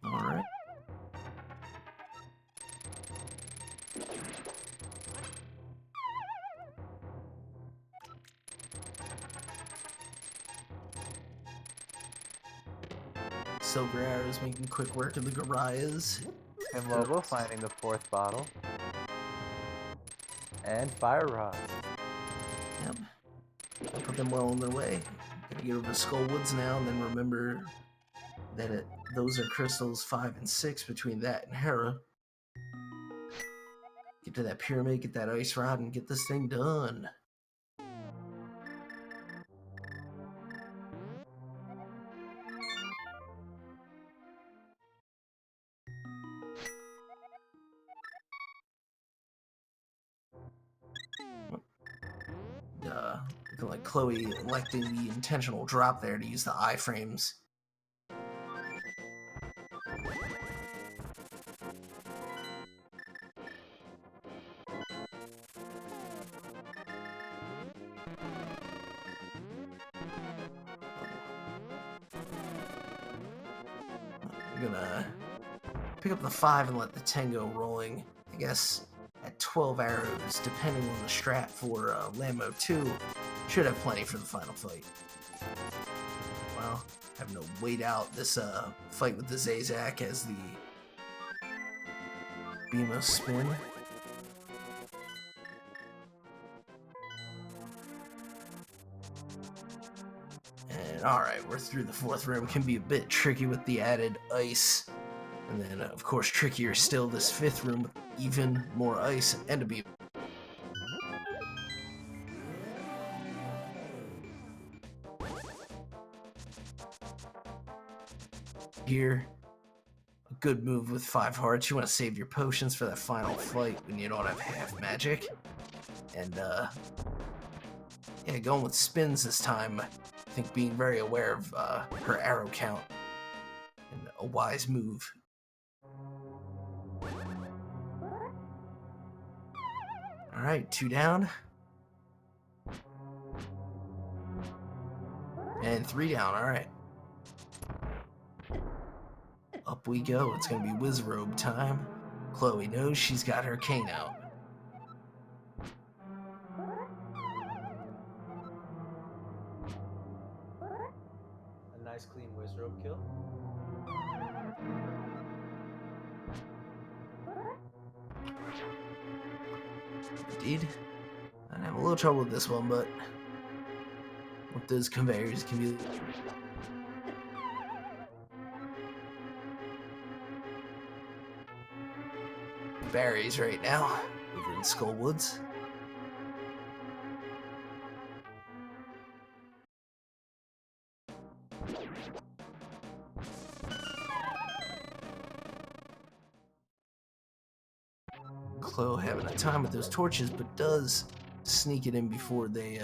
[SPEAKER 3] Alright. Silver Arrows making quick work of the Gorias.
[SPEAKER 2] TimLobo finding the 4th bottle. And Fire Rod.
[SPEAKER 3] Yep. I'll put them well on their way. Gotta get over to Skullwoods now, and then remember that those are crystals 5 and 6 between that and Hera. Get to that pyramid, get that ice rod, and get this thing done. Looking like Chloe electing the intentional drop there to use the iframes. I'm gonna pick up the 5 and let the 10 go rolling. I guess at 12 arrows, depending on the strat for Lambo 2, should have plenty for the final fight. Well, having to wait out this fight with the Zazak as the BMO spin. And alright, we're through the 4th room. Can be a bit tricky with the added ice. And then, of course, trickier still this 5th room with even more ice and a beam. Here, a good move with 5 hearts. You want to save your potions for that final fight when you don't have half magic. And, yeah, going with spins this time. I think being very aware of her arrow count. And a wise move. Alright, 2 down. And 3 down, alright. Up we go. It's gonna be Wizrobe time. Chloe knows she's got her cane out.
[SPEAKER 2] A nice clean Wizrobe kill.
[SPEAKER 3] Indeed. I have a little trouble with this one, but with those conveyors can be berries right now over in Skullwoods. Chloe having a time with those torches, but does sneak it in before they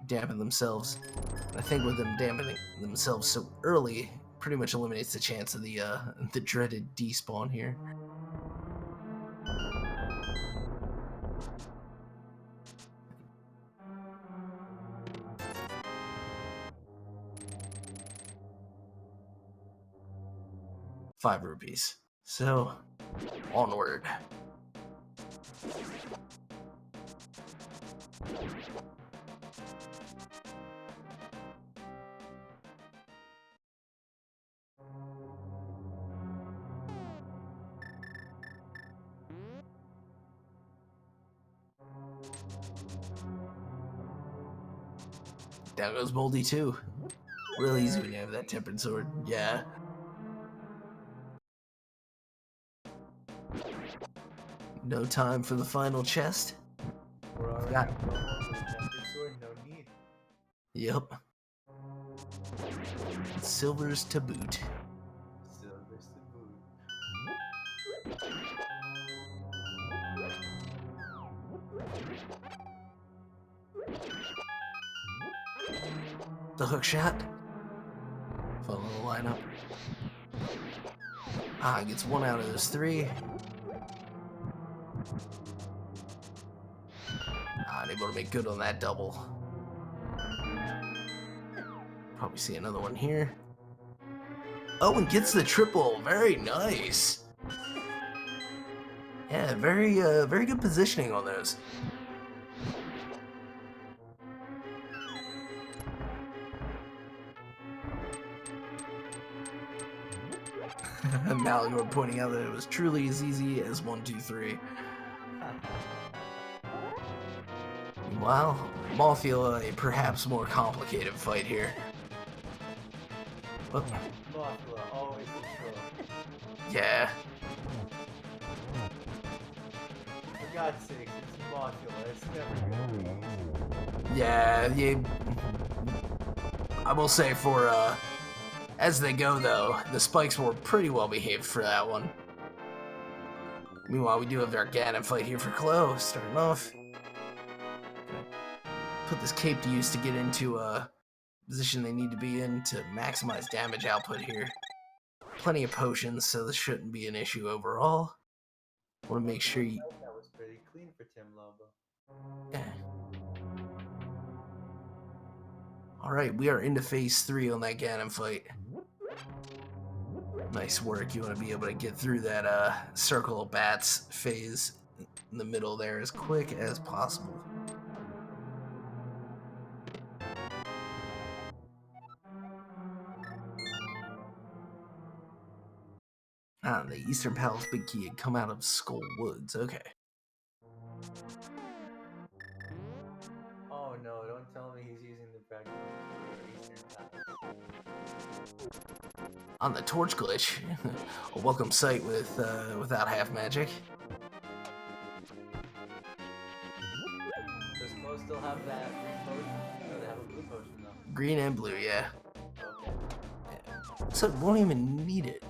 [SPEAKER 3] dampen themselves. And I think with them dampening themselves so early, pretty much eliminates the chance of the dreaded despawn here. 5 rupees. So, onward. Down goes Moldy too. Real easy when you have that tempered sword. Yeah. No time for the final chest.
[SPEAKER 2] We're already
[SPEAKER 3] Got-
[SPEAKER 2] sword, no need.
[SPEAKER 3] Yep. Silvers to boot.
[SPEAKER 2] Silver's the boot.
[SPEAKER 3] The hook shot. Follow the lineup. Ah, gets 1 out of those 3. Unable to make good on that double. Probably see another one here. Oh, and gets the triple. Very nice. Yeah, very good positioning on those. Malagor pointing out that it was truly as easy as 1, 2, 3. Meanwhile, Maul feel a perhaps more complicated fight here. But,
[SPEAKER 2] Mothula, always the troll.
[SPEAKER 3] yeah.
[SPEAKER 2] For God's sake, it's Mothula. It's never gonna be easy.
[SPEAKER 3] Yeah, I will say for, as they go though, the spikes were pretty well behaved for that one. Meanwhile, we do have our Ganon fight here for Klo, starting off. Put this cape to use to get into a position they need to be in to maximize damage output here. Plenty of potions, so this shouldn't be an issue overall. Want to make sure you...
[SPEAKER 2] That was pretty clean for TimLobo.
[SPEAKER 3] Yeah. Alright, we are into phase 3 on that Ganon fight. Nice work. You want to be able to get through that circle of bats phase in the middle there as quick as possible. Ah, the Eastern Palace Big Key had come out of Skull Woods. Okay.
[SPEAKER 2] Oh no, don't tell me he's using the back Eastern Palace.
[SPEAKER 3] On the torch glitch, a welcome sight with without half magic.
[SPEAKER 2] Does Klo still have that green potion? No, they have a blue potion though.
[SPEAKER 3] Green and blue, yeah.
[SPEAKER 2] Okay.
[SPEAKER 3] So it won't even need it.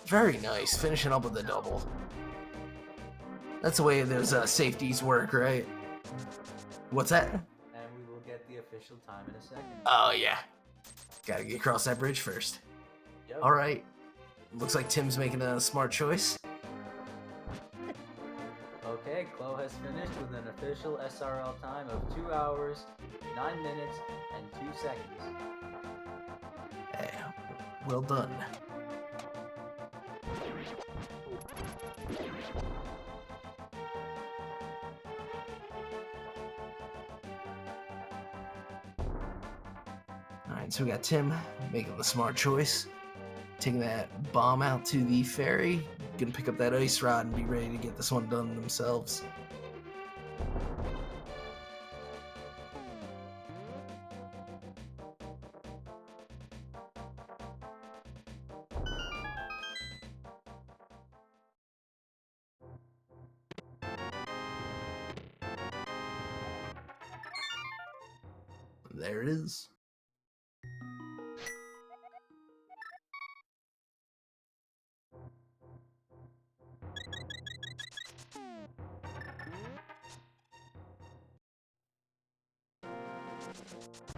[SPEAKER 3] Very nice, finishing up with a double. That's the way those safeties work, right? What's that?
[SPEAKER 2] And we will get the official time in a second.
[SPEAKER 3] Oh yeah, gotta get across that bridge first.
[SPEAKER 2] Yep.
[SPEAKER 3] All right, looks like Tim's making a smart choice.
[SPEAKER 2] Okay, Klo has finished with an official SRL time of 2 hours, 9 minutes, and 2 seconds.
[SPEAKER 3] Hey, well done. Alright, so we got Tim making the smart choice. Taking that bomb out to the ferry. Gonna pick up that ice rod and be ready to get this one done themselves. There it is.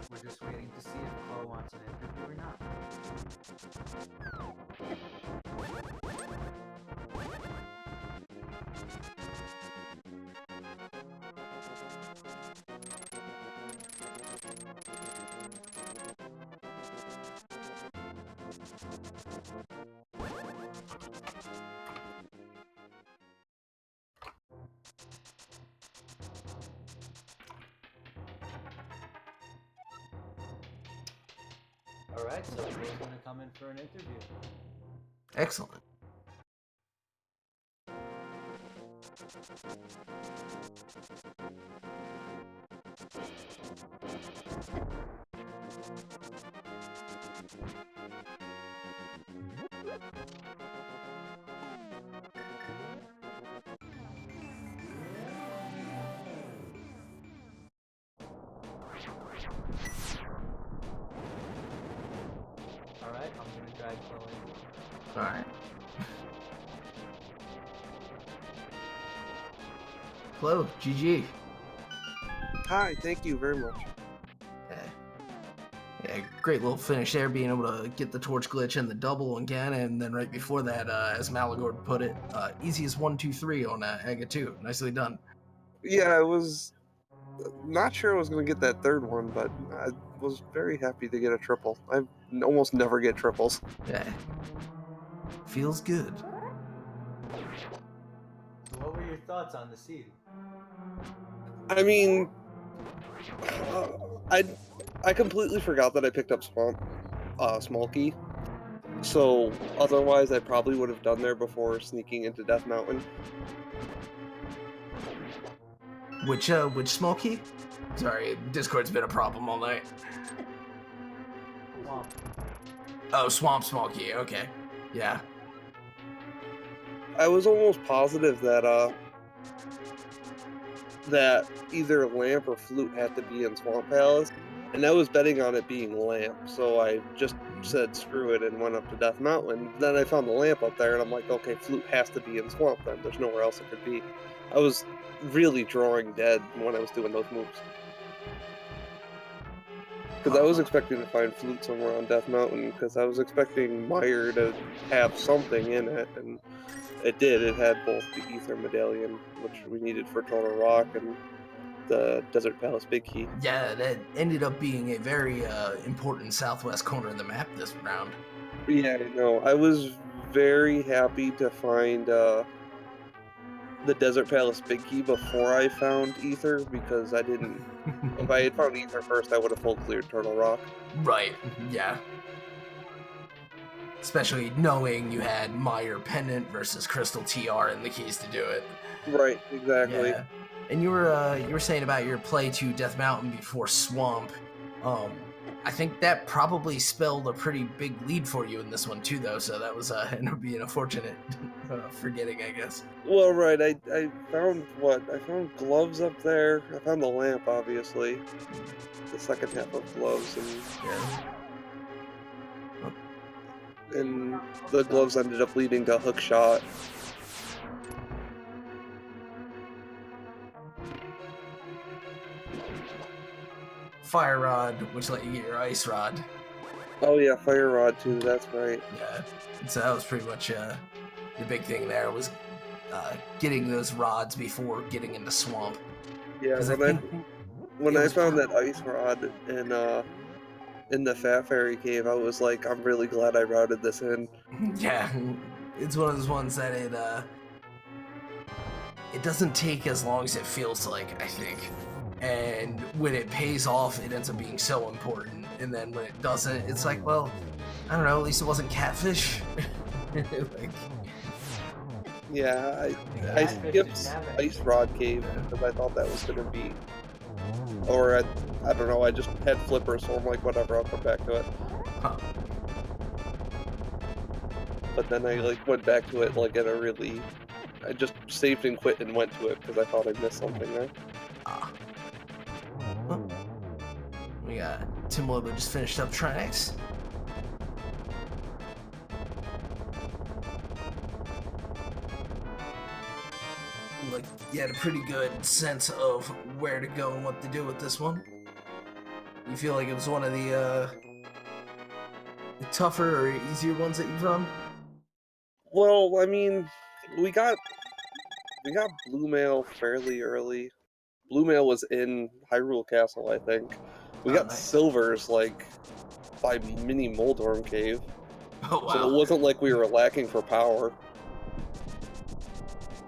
[SPEAKER 2] We're just waiting to see if Klo wants an interview or not. Alright, so we're gonna come in for an interview.
[SPEAKER 3] Excellent.
[SPEAKER 2] Alright, I'm gonna drag Chloe.
[SPEAKER 3] Alright. Hello, GG.
[SPEAKER 4] Hi, thank you very much.
[SPEAKER 3] Yeah, great little finish there, being able to get the torch glitch and the double again, and then right before that, as Malagord put it, easiest 1, 2, 3 on Aga 2. Nicely done.
[SPEAKER 4] Yeah, I was not sure I was going to get that third one, but I was very happy to get a triple. I almost never get triples.
[SPEAKER 3] Yeah. Feels good.
[SPEAKER 2] So what were your thoughts on the seed?
[SPEAKER 4] I mean, I completely forgot that I picked up Small Key. So otherwise, I probably would have done there before sneaking into Death Mountain.
[SPEAKER 3] Which small key? Sorry, Discord's been a problem all night.
[SPEAKER 2] Swamp.
[SPEAKER 3] Oh, swamp small key. Okay. Yeah.
[SPEAKER 4] I was almost positive that that either Lamp or Flute had to be in Swamp Palace, and I was betting on it being Lamp, so I just said screw it and went up to Death Mountain. Then I found the Lamp up there, and I'm like, okay, Flute has to be in Swamp then. There's nowhere else it could be. I was really drawing dead when I was doing those moves. Because I was expecting to find Flute somewhere on Death Mountain, because I was expecting Meyer to have something in it, and it did. It had both the Ether Medallion, which we needed for Total Rock, and the Desert Palace Big Key.
[SPEAKER 3] Yeah, that ended up being a very important southwest corner of the map this round.
[SPEAKER 4] Yeah, I know. I was very happy to find the Desert Palace Big Key before I found Ether, because I didn't... if I had found Ether first, I would have full cleared Turtle Rock.
[SPEAKER 3] Right, yeah. Especially knowing you had Meyer Pendant versus Crystal TR in the keys to do it.
[SPEAKER 4] Right, exactly.
[SPEAKER 3] Yeah. And you were saying about your play to Death Mountain before Swamp. I think that probably spelled a pretty big lead for you in this one too, though. So that was ended up being a fortunate forgetting, I guess.
[SPEAKER 4] Well, right. I found what? I found gloves up there. I found the lamp, obviously. The second half of gloves, and the gloves ended up leading to hook shot.
[SPEAKER 3] Fire Rod, which let you get your Ice Rod.
[SPEAKER 4] Oh yeah, Fire Rod too, that's right.
[SPEAKER 3] Yeah, so that was pretty much the big thing there, was getting those rods before getting into Swamp.
[SPEAKER 4] Yeah, when I found that Ice Rod in the Fat Fairy Cave, I was like, I'm really glad I routed this in.
[SPEAKER 3] Yeah, it's one of those ones that it doesn't take as long as it feels like, I think. And when it pays off, it ends up being so important. And then when it doesn't, it's like, well, I don't know, at least it wasn't catfish. Like,
[SPEAKER 4] yeah, I skipped Ice Rod Cave because I thought that was going to be... Or, I don't know, I just had flippers, so I'm like, whatever, I'll come back to it.
[SPEAKER 3] Huh.
[SPEAKER 4] But then I, like, went back to it, like, at a really... I just saved and quit and went to it because I thought I missed something there.
[SPEAKER 3] Oh. We got TimLobo just finished up Trinex. Like, you had a pretty good sense of where to go and what to do with this one. You feel like it was one of the tougher or easier ones that you've run?
[SPEAKER 4] Well, I mean, we got Blue Mail fairly early. Blue Mail was in Hyrule Castle, I think. We got
[SPEAKER 3] nice.
[SPEAKER 4] Silvers, like, by Mini Moldorm Cave.
[SPEAKER 3] Oh, wow.
[SPEAKER 4] So it wasn't like we were lacking for power.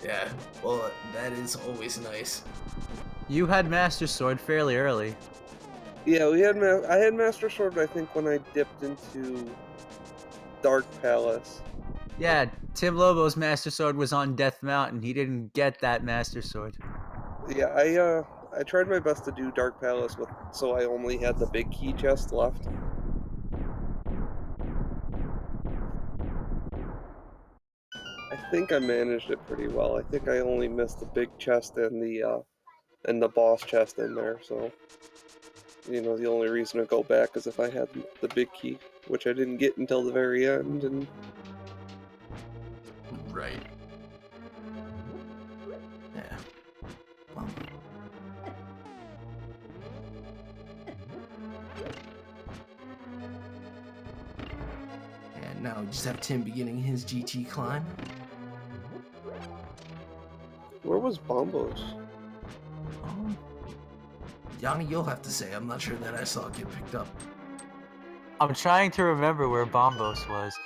[SPEAKER 3] Yeah, well, that is always nice.
[SPEAKER 2] You had Master Sword fairly early.
[SPEAKER 4] Yeah, I had Master Sword, I think, when I dipped into Dark Palace.
[SPEAKER 2] Yeah, Tim Lobo's Master Sword was on Death Mountain. He didn't get that Master Sword.
[SPEAKER 4] Yeah, I tried my best to do Dark Palace so I only had the big key chest left. I think I managed it pretty well. I think I only missed the big chest and the boss chest in there, so the only reason to go back is if I had the big key, which I didn't get until the very end. And
[SPEAKER 3] Right. Yeah. Well. And now we just have Tim beginning his GT climb.
[SPEAKER 4] where was Bombos?
[SPEAKER 3] Oh. Yanni, you'll have to say. I'm not sure that I saw it get picked up.
[SPEAKER 2] I'm trying to remember where Bombos was.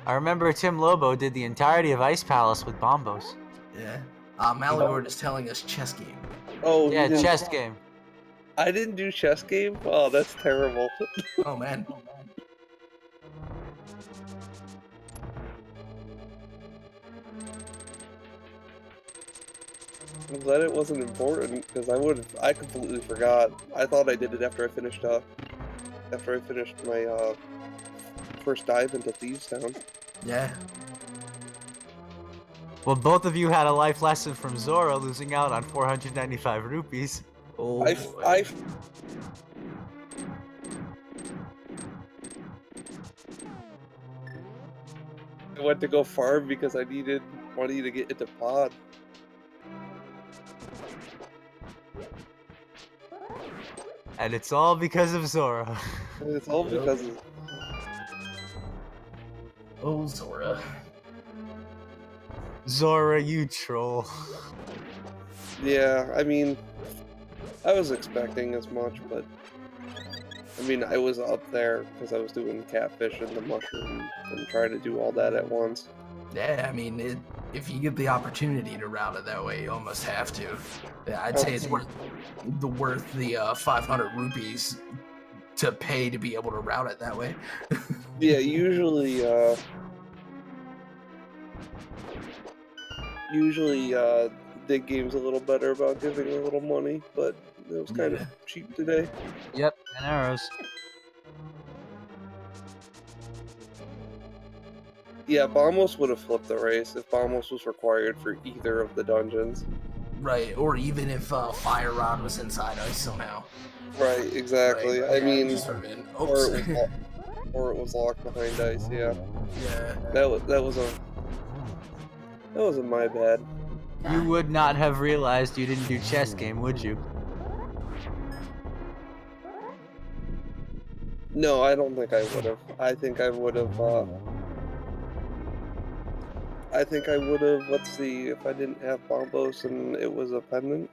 [SPEAKER 2] I remember Tim Lobo did the entirety of Ice Palace with Bombos.
[SPEAKER 3] Yeah. Malagord is telling us chess game.
[SPEAKER 4] Oh,
[SPEAKER 2] Yeah, chess game.
[SPEAKER 4] I didn't do chess game? Oh, that's terrible.
[SPEAKER 3] Oh, man.
[SPEAKER 4] I'm glad it wasn't important, because I completely forgot. I thought I did it after I finished my first dive into Thieves Town.
[SPEAKER 3] Yeah.
[SPEAKER 2] Well, both of you had a life lesson from Zora, losing out on 495 rupees.
[SPEAKER 3] Oh,
[SPEAKER 4] I went to go farm because I needed money to get into pod.
[SPEAKER 2] And it's all because of Zora.
[SPEAKER 4] And it's all because of...
[SPEAKER 3] Oh, Zora.
[SPEAKER 2] Zora, you troll.
[SPEAKER 4] Yeah, I mean, I was expecting as much, but I mean, I was up there because I was doing catfish and the mushroom and trying to do all that at once.
[SPEAKER 3] Yeah, I mean, if you get the opportunity to route it that way, you almost have to. Yeah, I'd say it's worth the 500 rupees to pay to be able to route it that way.
[SPEAKER 4] Yeah, usually Dig Game's a little better about giving a little money, but it was kind of cheap today.
[SPEAKER 2] Yep, and arrows.
[SPEAKER 4] Yeah, Bombos would have flipped the race if Bombos was required for either of the dungeons.
[SPEAKER 3] Right, or even if Fire Rod was inside ice somehow.
[SPEAKER 4] Right, exactly.
[SPEAKER 3] Right,
[SPEAKER 4] I
[SPEAKER 3] yeah,
[SPEAKER 4] mean,
[SPEAKER 3] just sort of in.
[SPEAKER 4] or it was locked behind ice. Yeah.
[SPEAKER 3] Yeah.
[SPEAKER 4] That was my bad.
[SPEAKER 2] You would not have realized you didn't do chess game, would you?
[SPEAKER 4] No, I don't think I would have. I think I would have. Let's see, if I didn't have Bombos and it was a pendant,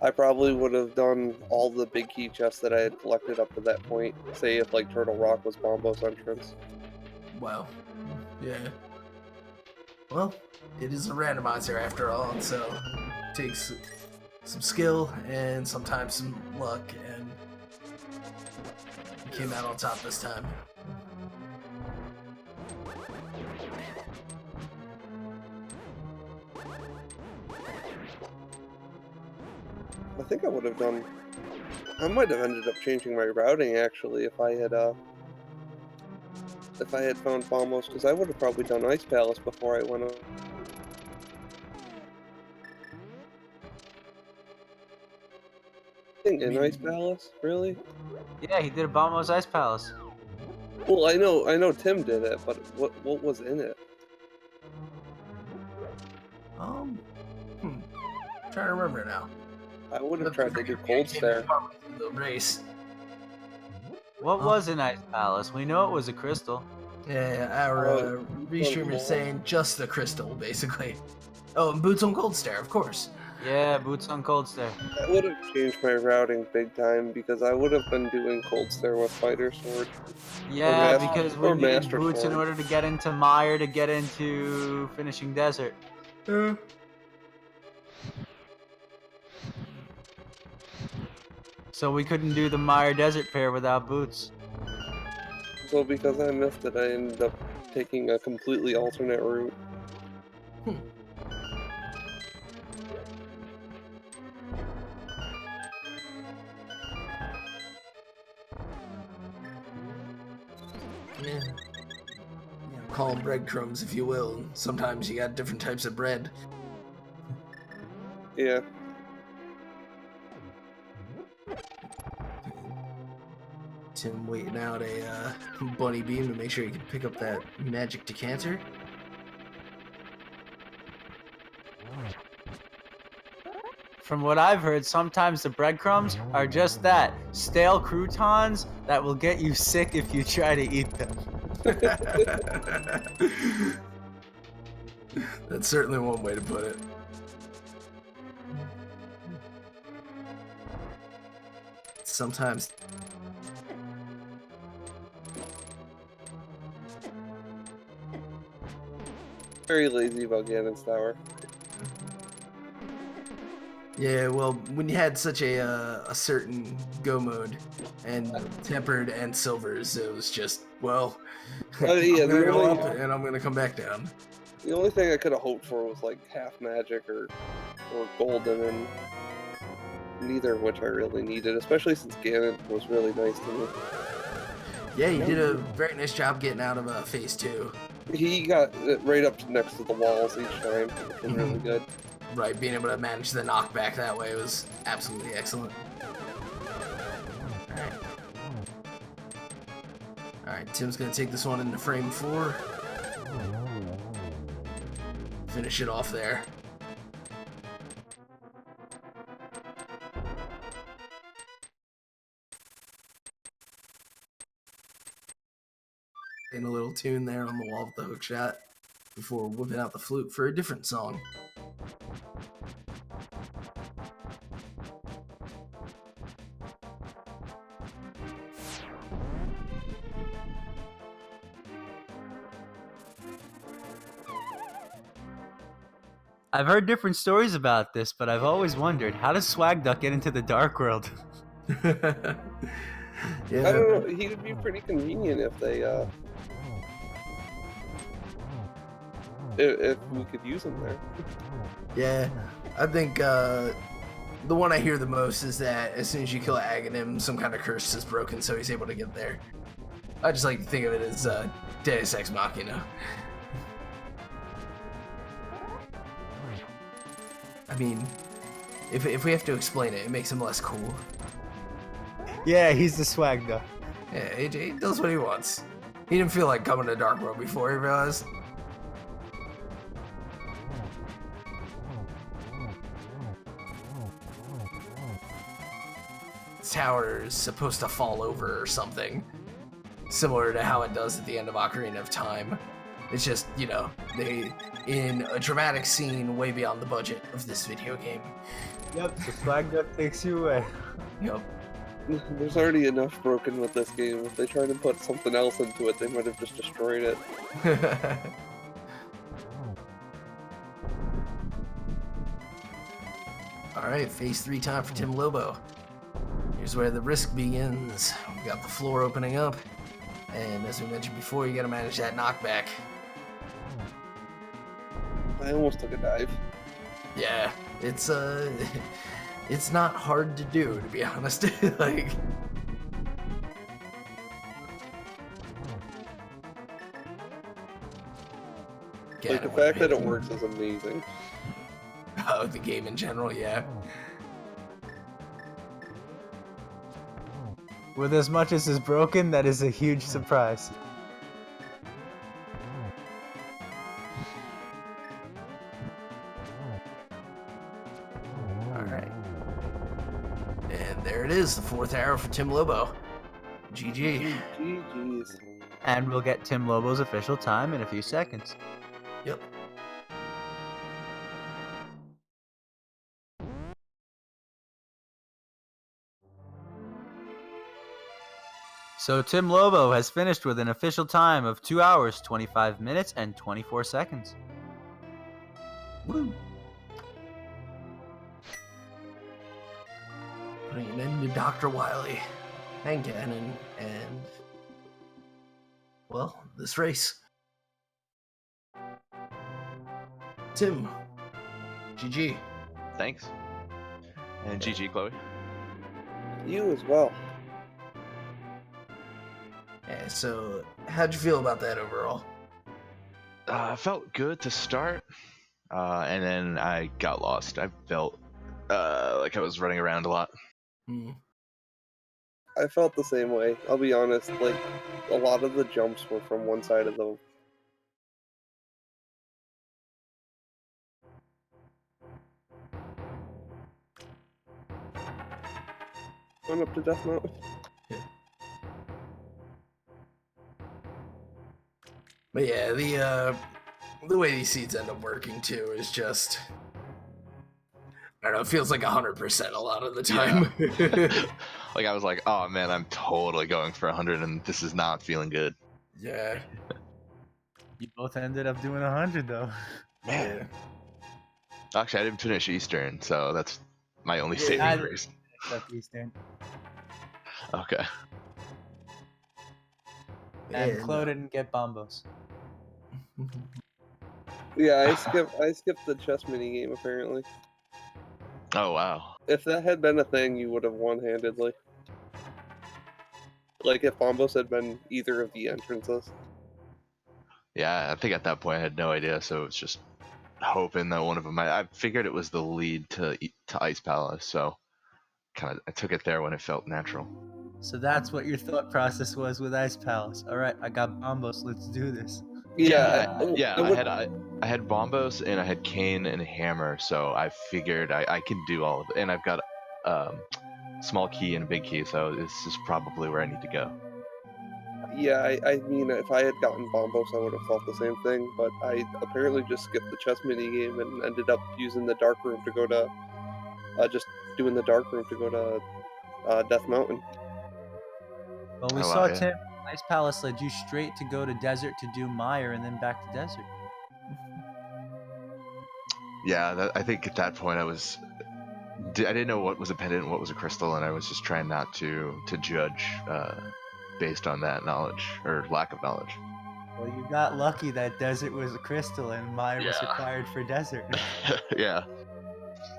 [SPEAKER 4] I probably would have done all the big key chests that I had collected up to that point. Say if like Turtle Rock was Bombos entrance.
[SPEAKER 3] Wow. Yeah. Well, it is a randomizer after all, so it takes some skill and sometimes some luck, and came out on top this time.
[SPEAKER 4] I think I would have done. I might have ended up changing my routing actually if I had found Bombos, because I would have probably done Ice Palace before I went up. In Ice Palace, really?
[SPEAKER 2] Yeah, he did a Bombos Ice Palace.
[SPEAKER 4] Well, I know Tim did it, but what was in it?
[SPEAKER 3] Trying to remember now.
[SPEAKER 4] I would have tried to do Cold Stare.
[SPEAKER 3] The race.
[SPEAKER 2] What was an Ice Palace? We know it was a crystal.
[SPEAKER 3] Yeah, our restreamer is saying just the crystal, basically. Oh, and Boots on Cold Stare, of course.
[SPEAKER 2] Yeah, Boots on Cold Stare.
[SPEAKER 4] That would have changed my routing big time, because I would have been doing Cold Stare with Fighter Sword.
[SPEAKER 2] Yeah, because we needed
[SPEAKER 4] Master
[SPEAKER 2] Boots
[SPEAKER 4] Sword.
[SPEAKER 2] in order to get into Mire to get into Finishing Desert. So we couldn't do the Mire Desert pair without boots.
[SPEAKER 4] So because I missed it, I ended up taking a completely alternate route.
[SPEAKER 3] Yeah. Call them breadcrumbs, if you will. Sometimes you got different types of bread.
[SPEAKER 4] Yeah.
[SPEAKER 3] Tim waiting out a bunny beam to make sure he can pick up that magic decanter.
[SPEAKER 2] From what I've heard, sometimes the breadcrumbs are just that, stale croutons that will get you sick if you try to eat them.
[SPEAKER 3] That's certainly one way to put it. Sometimes
[SPEAKER 4] Very lazy about Ganon's Tower.
[SPEAKER 3] yeah, well, when you had such a certain go mode and tempered and silvers, it was just, well,
[SPEAKER 4] Yeah,
[SPEAKER 3] I'm gonna go up and I'm gonna come back down.
[SPEAKER 4] The only thing I could have hoped for was like half magic or golden, and neither of which I really needed, especially since Ganon was really nice to me.
[SPEAKER 3] Yeah, you did a very nice job getting out of phase 2.
[SPEAKER 4] He got it right up to next to the walls each time, which was really good.
[SPEAKER 3] Right, being able to manage the knockback that way was absolutely excellent. Alright, Tim's gonna take this one into frame 4. Finish it off there. And a little tune there on the wall with the hook shot before whipping out the flute for a different song.
[SPEAKER 2] I've heard different stories about this, but I've always wondered, how does Swag Duck get into the Dark World?
[SPEAKER 3] Yeah.
[SPEAKER 4] I don't know, he would be pretty convenient if they, if we could use him there.
[SPEAKER 3] Yeah, I think the one I hear the most is that as soon as you kill Aghanim, some kind of curse is broken, so he's able to get there. I just like to think of it as Deus Ex Machina. I mean, if we have to explain it, it makes him less cool.
[SPEAKER 2] Yeah, he's the Swag Duck.
[SPEAKER 3] Yeah, he does what he wants. He didn't feel like coming to Dark World before, he realized. This tower is supposed to fall over or something. Similar to how it does at the end of Ocarina of Time. It's just, you know, they in a dramatic scene way beyond the budget of this video game.
[SPEAKER 2] Yep, the Swag Duck takes you away.
[SPEAKER 3] Yep.
[SPEAKER 4] There's already enough broken with this game. If they tried to put something else into it, they might have just destroyed it.
[SPEAKER 3] Alright, phase 3 time for TimLobo. Here's where the risk begins. We got the floor opening up. And as we mentioned before, you gotta manage that knockback.
[SPEAKER 4] I almost took a dive.
[SPEAKER 3] Yeah, it's it's not hard to do, to be honest. Like
[SPEAKER 4] The fact that it works is amazing.
[SPEAKER 3] Oh, the game in general, yeah.
[SPEAKER 2] With as much as is broken, that is a huge surprise.
[SPEAKER 3] Alright. And there it is, the 4th arrow for TimLobo. GG.
[SPEAKER 4] GG's.
[SPEAKER 2] And we'll get TimLobo's official time in a few seconds.
[SPEAKER 3] Yep.
[SPEAKER 2] So TimLobo has finished with an official time of 2 hours, 25 minutes, and 24 seconds.
[SPEAKER 3] Woo! Putting an end to Dr. Wily, and Gannon, and, well, this race. Tim, GG.
[SPEAKER 5] Thanks. And GG, Chloe.
[SPEAKER 4] You as well.
[SPEAKER 3] Yeah, so how'd you feel about that overall?
[SPEAKER 5] Felt good to start, and then I got lost. I felt like I was running around a lot.
[SPEAKER 4] I felt the same way. I'll be honest, like, a lot of the jumps were from one side of the... Going up to Death Mountain.
[SPEAKER 3] But yeah, the way these seeds end up working too is just, I don't know, it feels like 100% a lot of the time.
[SPEAKER 5] Yeah. Like I was like, oh man, I'm totally going for 100 and this is not feeling good.
[SPEAKER 3] Yeah.
[SPEAKER 2] You both ended up doing 100 though.
[SPEAKER 5] Man. Yeah. Actually, I didn't finish Eastern, so that's my only saving grace.
[SPEAKER 2] Except Eastern.
[SPEAKER 5] Okay.
[SPEAKER 2] And Chloe didn't get bombos.
[SPEAKER 4] Yeah, I skipped the chess mini game apparently.
[SPEAKER 5] Oh wow.
[SPEAKER 4] If that had been a thing, you would have won handedly. Like if Bombos had been either of the entrances.
[SPEAKER 5] Yeah, I think at that point I had no idea, so it's just hoping that one of them. I figured it was the lead to Ice Palace, so I took it there when it felt natural.
[SPEAKER 2] So that's what your thought process was with Ice Palace. All right, I got bombos. Let's do this.
[SPEAKER 5] Yeah, I had Bombos and I had Cane and Hammer, so I figured I can do all of it, and I've got small key and big key, so this is probably where I need to go.
[SPEAKER 4] Yeah, I mean, if I had gotten Bombos, I would have felt the same thing, but I apparently just skipped the chess mini game and ended up using the dark room to go to, just doing the dark room to go to Death Mountain.
[SPEAKER 2] Well, we saw Tim. Ice Palace led you straight to go to Desert to do Mire and then back to Desert.
[SPEAKER 5] Yeah, I think at that point I didn't know what was a pendant and what was a crystal, and I was just trying not to judge based on that knowledge or lack of knowledge.
[SPEAKER 2] Well, you got lucky that Desert was a crystal and Mire was required for Desert.
[SPEAKER 5] Yeah.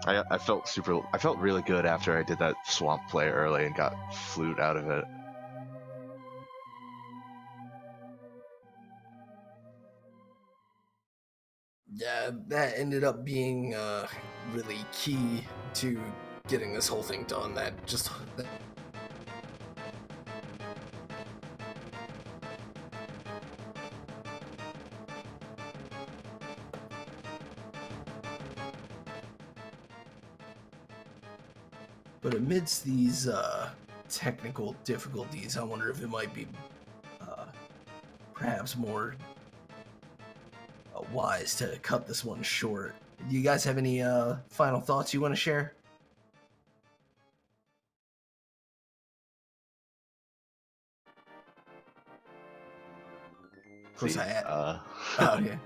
[SPEAKER 5] I felt really good after I did that swamp play early and got flute out of it.
[SPEAKER 3] Yeah, that ended up being really key to getting this whole thing done. But amidst these technical difficulties, I wonder if it might be perhaps more wise to cut this one short. Do you guys have any final thoughts you want to share? Of course, I had. Oh, yeah.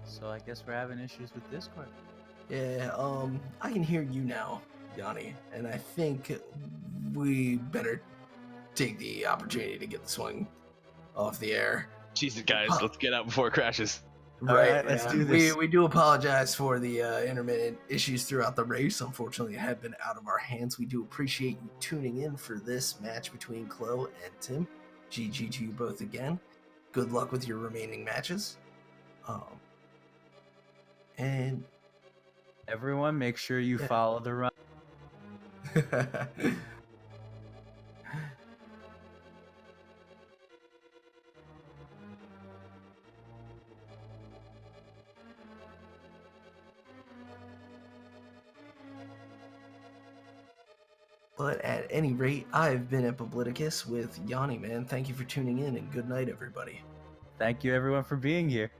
[SPEAKER 2] So I guess we're having issues with Discord.
[SPEAKER 3] Yeah, I can hear you now, Yanni, and I think we better take the opportunity to get this one off the air.
[SPEAKER 5] Jesus, guys, let's get out before it crashes.
[SPEAKER 3] Right,
[SPEAKER 2] let's do this.
[SPEAKER 3] We do apologize for the intermittent issues throughout the race. Unfortunately, it had been out of our hands. We do appreciate you tuning in for this match between Chloe and Tim. GG to you both again. Good luck with your remaining matches. And
[SPEAKER 2] everyone, make sure you follow the run.
[SPEAKER 3] But at any rate, I've been Epibliticus with Yanni, man. Thank you for tuning in, and good night, everybody.
[SPEAKER 2] Thank you everyone for being here.